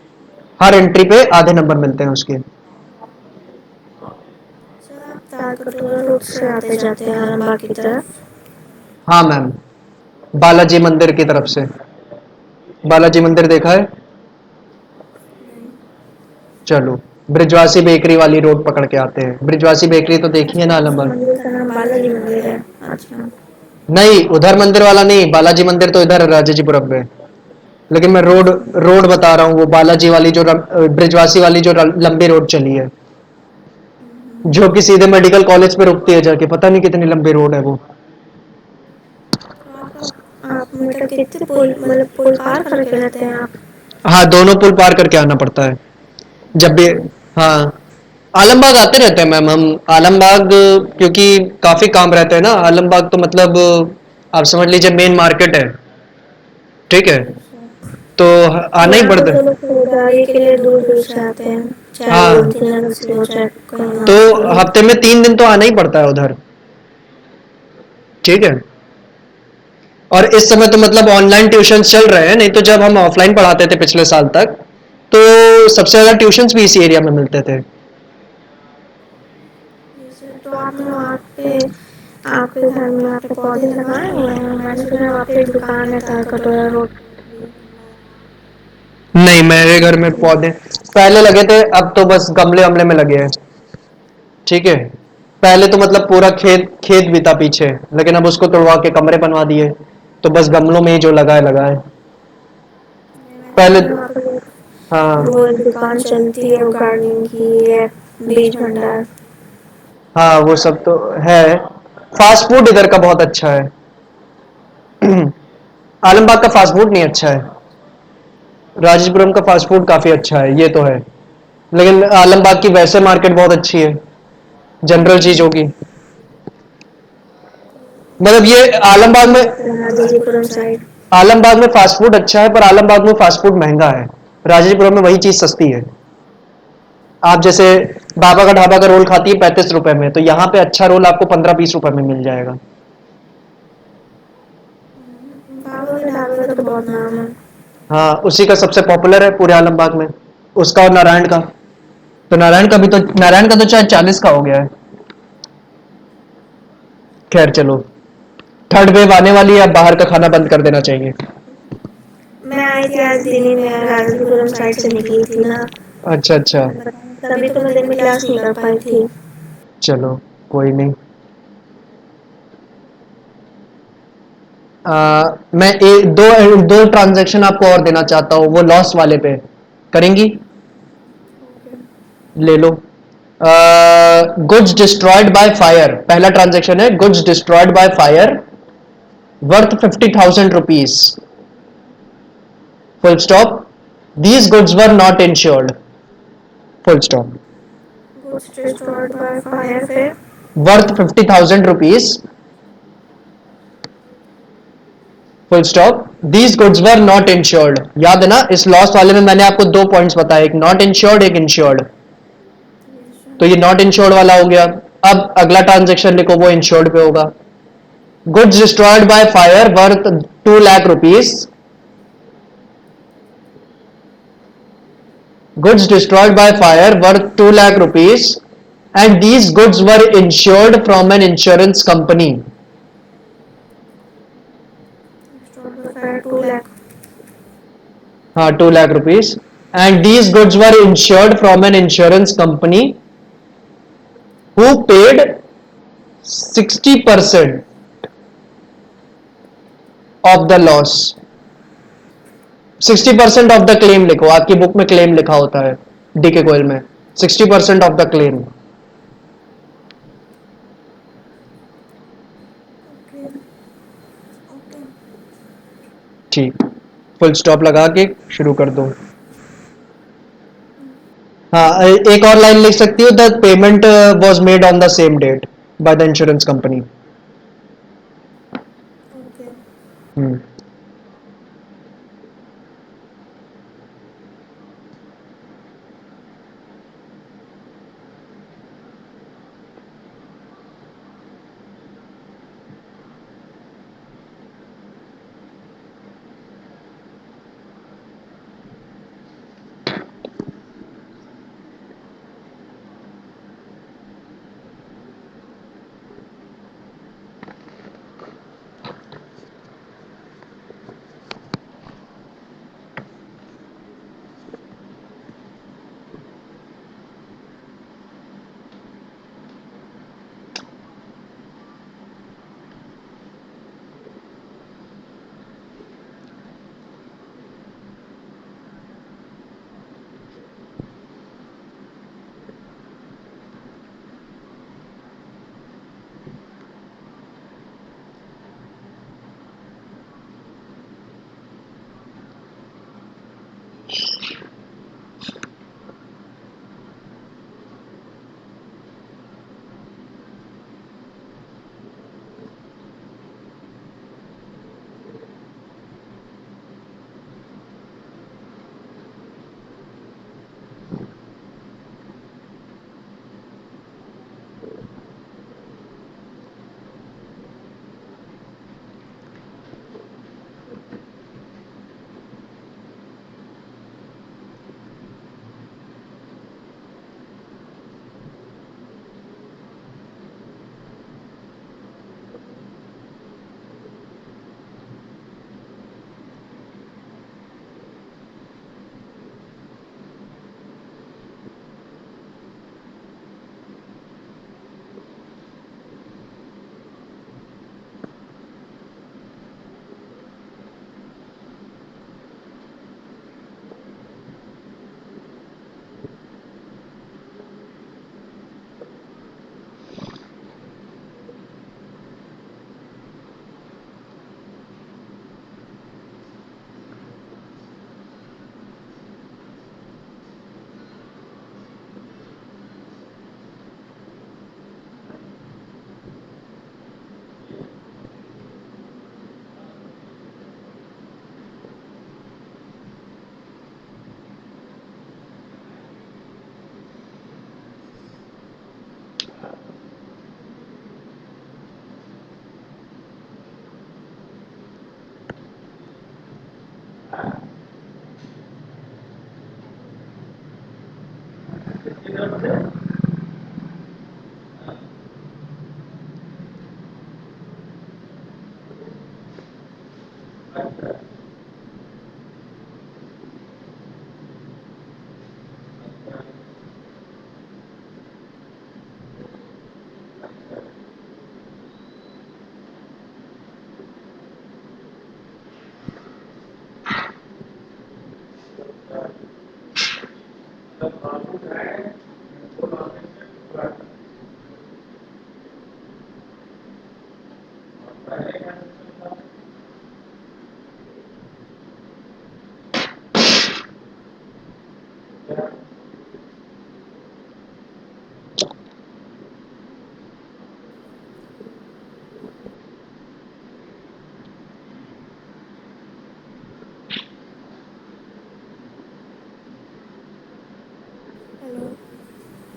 हर एंट्री पे आधे नंबर मिलते हैं उसके। सर आप तालकटोरा रोड से आते जाते हैं आरामबाग की तरफ। हाँ मैम, बालाजी मंदिर की तरफ से। बालाजी मंदिर देखा है? नहीं। चलो, ब्रिजवासी बेकरी वाली रोड पकड़ के आते हैं। ब्रिजवासी बेकरी तो देखी है ना अच्छा, उस आलमबाग? मंदिर का नाम बालाजी मंदिर है। अच्छा। नहीं, उधर मंदिर वाला नहीं, बालाजी मंदिर तो इधर है राजाजीपुरम में। लेकिन मैं रोड अच्छा। रोड बता रहा हूँ, वो बालाजी वाली जो ब्रिजवासी वाली जो लंबी रोड चली है, जो कि सीधे मेडिकल कॉलेज पे रुकती है जाके, पता नहीं कितनी लंबी रोड है वो। तो आप मतलब कितने पुल, मतलब पुल पार करके रहते हैं आप? हाँ, दोनों पुल पार करके आना पड़ता है जब भी। अच्छा। हाँ, आलमबाग आते रहते हैं मैम हम। आलमबाग क्योंकि काफी काम रहते हैं ना, आलमबाग तो मतलब आप समझ लीजिए मेन मार्केट है। ठीक है, अच्छा। तो तो आना ही यहाँ पे पड़ता तो है। लोग खरीदारी के लिए दूर दूर से आते हैं, चाहे वो हाँ, उल्टी नगर से हो चाहे कहीं तो और से हो। हफ्ते में 3 दिन तो आना ही पड़ता है उधर। ठीक है, और इस समय तो मतलब ऑनलाइन ट्यूशन चल रहे हैं, नहीं तो जब हम ऑफलाइन पढ़ाते थे पिछले साल तक, तो सबसे ज्यादा ट्यूशन भी इसी एरिया में मिलते थे। जी सर, तो आपने वहाँ पे आपके घर में आपने पौधे लगाए हुए हैं? मैंने सुना है वहाँ पे एक दुकान है तालकटोरा रोड पे भी। नहीं, मेरे घर में पौधे पहले लगे थे, अब तो बस गमले वमले में लगे हैं। ठीक है, पहले तो मतलब पूरा खेत खेत भी था पीछे, लेकिन अब उसको तोड़वा के कमरे बनवा दिए, तो बस गमलों में ही जो लगा है लगा है। नहीं, मैंने पहले, सुना है वहाँ पे हाँ, वो एक दुकान चलती है वो गार्डनिंग की है, बीज भंडार। हाँ वो सब तो है। फास्ट फूड इधर का बहुत अच्छा है। आलमबाग का फास्ट फूड नहीं अच्छा है, राजेशपुरम का फास्ट फूड काफी अच्छा है, ये तो है। लेकिन आलमबाग की वैसे मार्केट बहुत अच्छी है, जनरल चीजों की। मतलब ये आलमबाग में, राजाजीपुरम साइड। आलमबाग में फास्ट फूड अच्छा है पर आलमबाग में फास्ट फूड महंगा है। राजेशपुरम में वही चीज सस्ती है। आप जैसे बाबा का ढाबा का रोल खाती है 35 रुपए में, तो यहाँ पे अच्छा रोल आपको 15-20 रुपए में मिल जाएगा। बाबा के ढाबे का तो बहुत नाम है। हाँ, उसी का सबसे पॉपुलर है पूरे आलमबाग में, उसका और नारायण का। तो नारायण का भी तो, नारायण का तो चाहे 40 का हो गया है। खैर चलो, थर्ड वेव आने वाली है, अब बाहर का खाना बंद कर देना चाहिए। मैं आई थी आज दिन ही में, राजाजीपुरम साइड से निकली थी ना, अच्छा अच्छा। तभी तो मैं दिन में क्लास नहीं कर पाई थी। चलो, कोई नहीं। मैं दो ट्रांजैक्शन आपको और देना चाहता हूँ, वो लॉस वाले पे करेंगी? ले लो। गुड्स डिस्ट्रॉयड बाय फायर, पहला ट्रांजैक्शन है goods destroyed by fire worth 50,000 rupees, full stop. These goods were not insured, full stop. Goods destroyed by fire, फिर worth 50,000 rupees, full stop. These goods were not insured. याद है ना, इस लॉस वाले में मैंने आपको दो पॉइंट्स बताए, एक नॉट इंश्योर्ड, एक इंश्योर्ड। तो ये नॉट इंश्योर्ड वाला हो गया। अब अगला ट्रांजेक्शन लिखो, वो इंश्योर्ड पे होगा। Goods destroyed by fire worth 2 lakh rupees, goods destroyed by fire worth 2 lakh rupees, and these goods were insured from an insurance company. Destroyed by fire 2 lakh. हाँ, 2 lakh rupees, and these goods were insured from an insurance company who paid 60% of the loss. 60% of the claim लिखो, आपकी बुक में क्लेम लिखा होता है डीके कोयल में, 60% of the claim. Okay okay. ठीक, फुल स्टॉप लगा के शुरू कर दो। हाँ, एक और लाइन लिख सकती हो, the payment was made on the same date by the insurance company. Okay. Hmm. Hello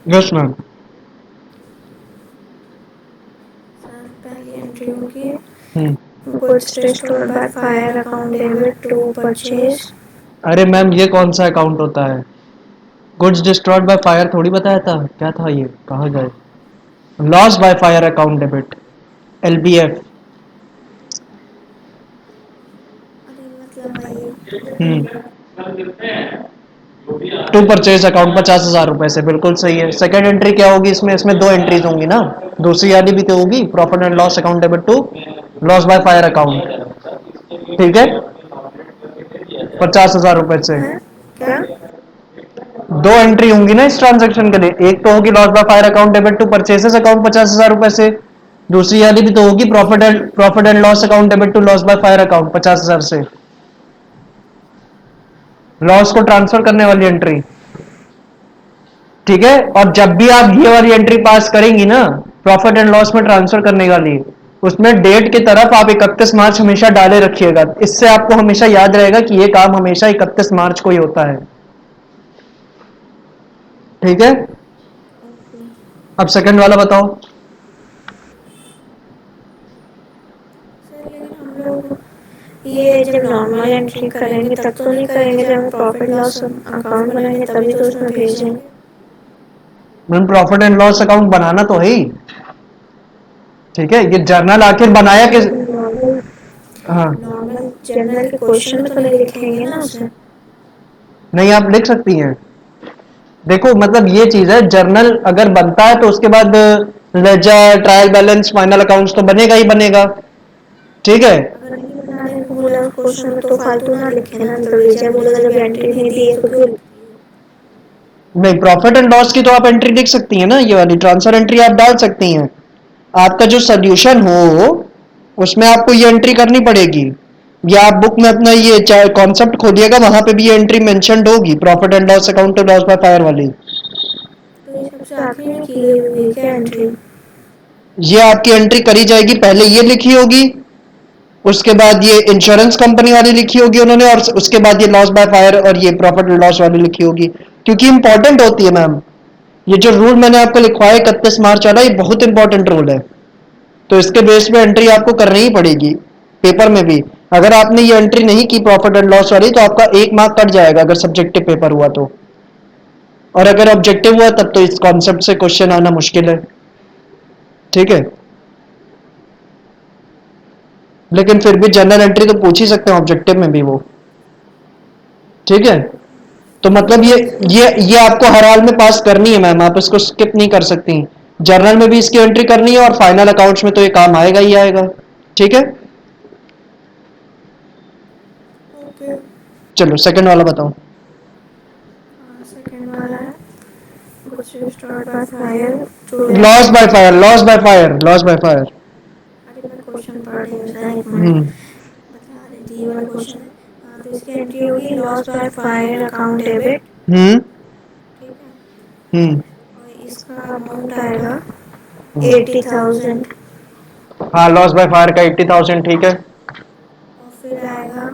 yes ma'am. Sir, पहली एंट्री होगी hmm. Goods restored by fire account debit to purchase. अरे मैम ये कौन सा अकाउंट होता है? गुड्स डिस्ट्रॉयड बाय फायर थोड़ी बताया था, क्या था ये, कहाँ गए? Loss by fire account debit, LBF। अरे मतलब भाई, टू परचेज अकाउंट 50,000 रुपए से, बिल्कुल सही है। सेकंड एंट्री क्या होगी इसमें? इसमें दो एंट्रीज होंगी ना, दूसरी वाली भी तो होगी, profit and loss account debit to loss by fire account. ठीक है, 50,000 रुपए से है क्या? दो एंट्री होंगी ना इस ट्रांजैक्शन के लिए। एक तो होगी loss by fire account debit to purchases account 50,000 रुपए से, दूसरी वाली भी तो होगी profit and loss account debit to loss by fire account 50,000 से, लॉस को ट्रांसफर करने वाली एंट्री। ठीक है, और जब भी आप ये वाली एंट्री पास करेंगी ना, प्रॉफिट एंड लॉस में ट्रांसफर करने वाली, उसमें डेट की तरफ आप 31 मार्च हमेशा डाले रखिएगा। इससे आपको हमेशा याद रहेगा कि ये काम हमेशा 31 मार्च को ही होता है। ठीक है, ओके अब सेकंड वाला बताओ। सर, लेकिन हम लोग ये जब नॉर्मल एंट्री करेंगे तब तो नहीं करेंगे, जब हम प्रॉफिट लॉस अकाउंट बनाएंगे तभी तो उसमें भेजेंगे। Ma'am profit and loss account बनाना तो है ही। ठीक है, ये जर्नल आखिर बनाया किस? लेकिन नॉर्मल हाँ, नॉर्मल जनरल के क्वेश्चन में तो नहीं लिखेंगे ना उसे। नहीं आप लिख सकती हैं। देखो मतलब ये चीज है, जर्नल अगर बनता है तो उसके बाद ledger, trial balance, final accounts तो बनेगा ही बनेगा। ठीक है, अगर नहीं बनाने को बोला उस क्वेश्चन में तो फालतू ना लिखे ना, तो टीचर बोलेगा जब एंट्री नहीं दी है तो क्यों लिखती हो। नहीं प्रॉफिट एंड लॉस की तो आप एंट्री लिख सकती हैं ना, ये वाली ट्रांसफर एंट्री आप डाल सकती हैं। आपका जो सोल्यूशन हो उसमें आपको ये एंट्री करनी पड़ेगी, या आप बुक में अपना ये कॉन्सेप्ट खोलिएगा, वहां पे भी ये एंट्री मेंशन्ड होगी, profit and loss account to loss by fire वाली। तो ये सबसे आखिरी में की गई हुई है क्या एंट्री? ये आपकी एंट्री करी जाएगी, पहले ये लिखी होगी, उसके बाद ये इंश्योरेंस कंपनी वाली लिखी होगी उन्होंने, और उसके बाद ये लॉस बाय फायर और ये प्रॉफिट एंड लॉस वाली लिखी होगी, क्योंकि इंपॉर्टेंट होती है मैम। ये जो रूल मैंने आपको लिखवाया 31 मार्च वाला, ये बहुत इंपॉर्टेंट रूल है, तो इसके बेस पे एंट्री आपको करनी ही पड़ेगी पेपर में भी। अगर आपने ये एंट्री नहीं की प्रॉफिट एंड लॉस वाली, तो आपका 1 मार्क कट जाएगा अगर सब्जेक्टिव पेपर हुआ तो, और अगर ऑब्जेक्टिव हुआ तब तो इस कॉन्सेप्ट से क्वेश्चन आना मुश्किल है। ठीक है, लेकिन फिर भी जनरल एंट्री तो पूछ ही सकते हैं ऑब्जेक्टिव में भी वो। ठीक है, तो मतलब ठीक ये है सर। ये ये आपको हर हाल में पास करनी है मैम, आप इसको स्किप नहीं कर सकती। जर्नल में भी इसकी एंट्री करनी है, और फाइनल अकाउंट्स में तो ये काम आएगा ही आएगा। ठीक है, ओके। चलो सेकंड वाला बताओ। हाँ, सेकंड वाला है goods restored by fire to loss by fire, loss by fire, loss by fire. अरे मैं क्वेश्चन पढ़ रही हूँ सर, एक मिनट हम्म। बता रही थी। ये वाला क्वेश्चन है। हाँ, तो इसकी एंट्री होगी loss by fire account debit. Hmm. ठीक है, हम्म। और इसका अमाउंट आएगा 80,000। हाँ, लॉस बाय फायर का 80,000, ठीक है। और फिर आएगा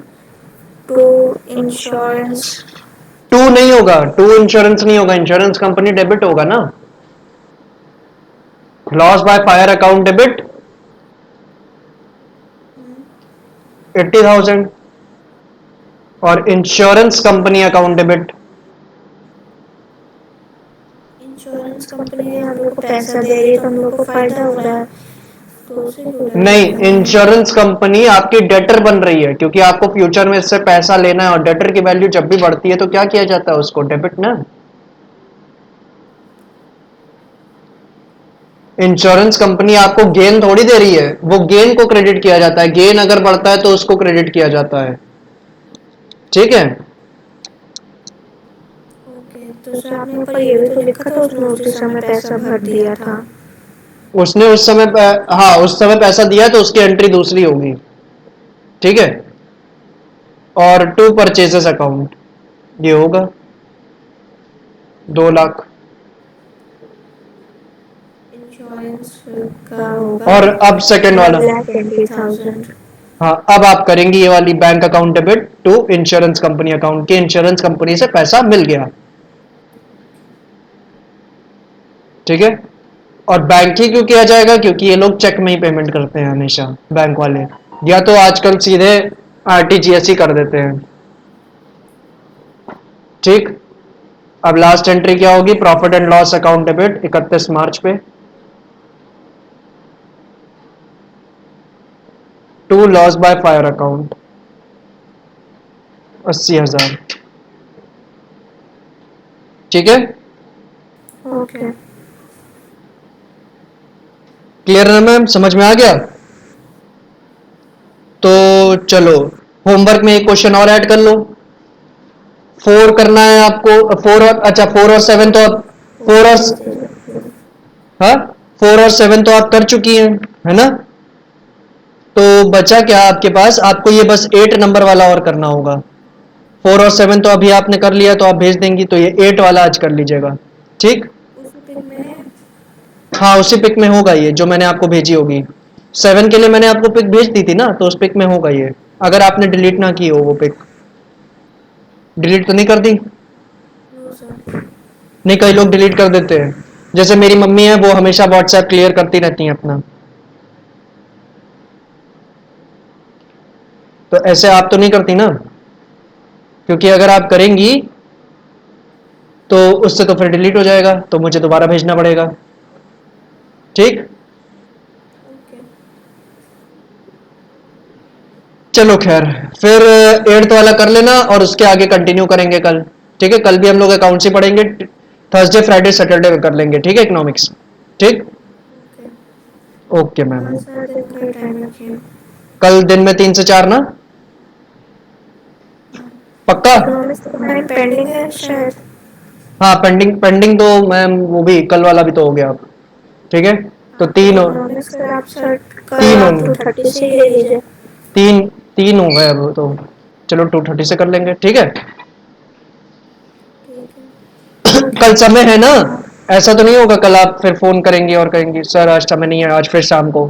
टू इंश्योरेंस। टू नहीं होगा, टू इंश्योरेंस नहीं होगा, इंश्योरेंस कंपनी डेबिट होगा ना। Loss by fire account debit 80,000, और insurance company account debit. Insurance insurance company हम लोग को पैसा दे रही है तो हम लोग को फायदा हो रहा है, तो उसे क्यों डर नहीं, लग रहा है? इंश्योरेंस कंपनी आपकी डेटर बन रही है, क्योंकि आपको फ्यूचर में इससे पैसा लेना है, और डेटर की वैल्यू जब भी बढ़ती है तो क्या किया जाता है, उसको डेबिट ना। इंश्योरेंस कंपनी आपको गेन थोड़ी दे रही है, वो गेन को क्रेडिट किया जाता है, गेन अगर बढ़ता है तो उसको क्रेडिट किया जाता है, ठीक है। ओके, तो सर आपने ऊपर ये भी तो लिखा था उसने उसी समय पैसा भर दिया था। उसने उस समय हाँ, उस समय पैसा दिया तो उसकी एंट्री दूसरी होगी, ठीक है। और टू परचेजेस अकाउंट ये होगा 2 लाख। इंश्योरेंस का होगा और अब सेकंड वाला, 1,20,000। हाँ, अब आप करेंगे ये वाली bank account debit to insurance company account, के इंश्योरेंस कंपनी से पैसा मिल गया, ठीक है। और बैंक ही क्यों किया जाएगा, क्योंकि ये लोग चेक में ही पेमेंट करते हैं हमेशा, बैंक वाले, या तो आजकल सीधे आरटीजीएस ही कर देते हैं, ठीक। अब लास्ट एंट्री क्या होगी, profit and loss account debit 31 March पे, to loss by fire account 80,000, ठीक है। ओके। क्लियर है मैम, समझ में आ गया। तो चलो, होमवर्क में एक क्वेश्चन और ऐड कर लो। 4 करना है आपको, 4 और, अच्छा 4 और 7 तो आप, 4 और, हाँ, 4 और 7 तो आप कर चुकी हैं, है ना। तो बचा क्या आपके पास, आपको ये बस 8 नंबर वाला और करना होगा। 4 और 7 तो अभी आपने कर लिया तो आप भेज देंगी, तो ये 8 वाला आज कर लीजिएगा, ठीक। उस पिक में है। हाँ, उसी पिक में होगा ये जो मैंने आपको भेजी होगी। 7 के लिए मैंने आपको पिक भेज दी थी ना, तो उस पिक में होगा ये, अगर आपने डिलीट ना की हो वो पिक। डिलीट तो नहीं कर दी? No sir. नहीं, कई लोग डिलीट कर देते हैं, जैसे मेरी मम्मी है, वो हमेशा व्हाट्सएप क्लियर करती रहती हैं अपना। तो ऐसे आप तो नहीं करती ना, क्योंकि अगर आप करेंगी तो उससे तो फिर डिलीट हो जाएगा, तो मुझे दोबारा भेजना पड़ेगा, ठीक। ओके। चलो खैर, फिर 8th वाला कर लेना और उसके आगे कंटिन्यू करेंगे कल, ठीक है। कल भी हम लोग अकाउंट्स ही पढ़ेंगे, थर्सडे फ्राइडे सैटरडे कर लेंगे, ठीक है, इकोनॉमिक्स, ठीक। ओके। Okay ma'am. कल सर दिन का टाइम रखिए। कल दिन में 3 से 4 ना, पक्का। इकोनॉमिक्स का टाइम पेंडिंग है शायद। हाँ, पेंडिंग पेंडिंग तो मैम, वो भी कल वाला भी तो हो गया अब, ठीक है। तो हाँ, तो इकोनॉमिक्स का आप सर कल तीन आप होंगे, 2:30 से ही ले लीजिए। तीन तीन हो गए अब तो, चलो 2:30 से कर लेंगे, ठीक है। ठीक है। कल समय है ना, ऐसा तो नहीं होगा कल आप फिर फोन करेंगी और कहेंगी सर आज समय नहीं है, आज फिर शाम को,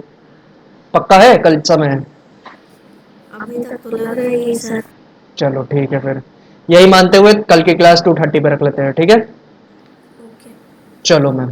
पक्का है कल समय है? अभी तक तो लग रहा है यही सर। चलो ठीक है, फिर यही मानते हुए कल की क्लास 2:30 पे रख लेते हैं, ठीक है। ओके। चलो मैम।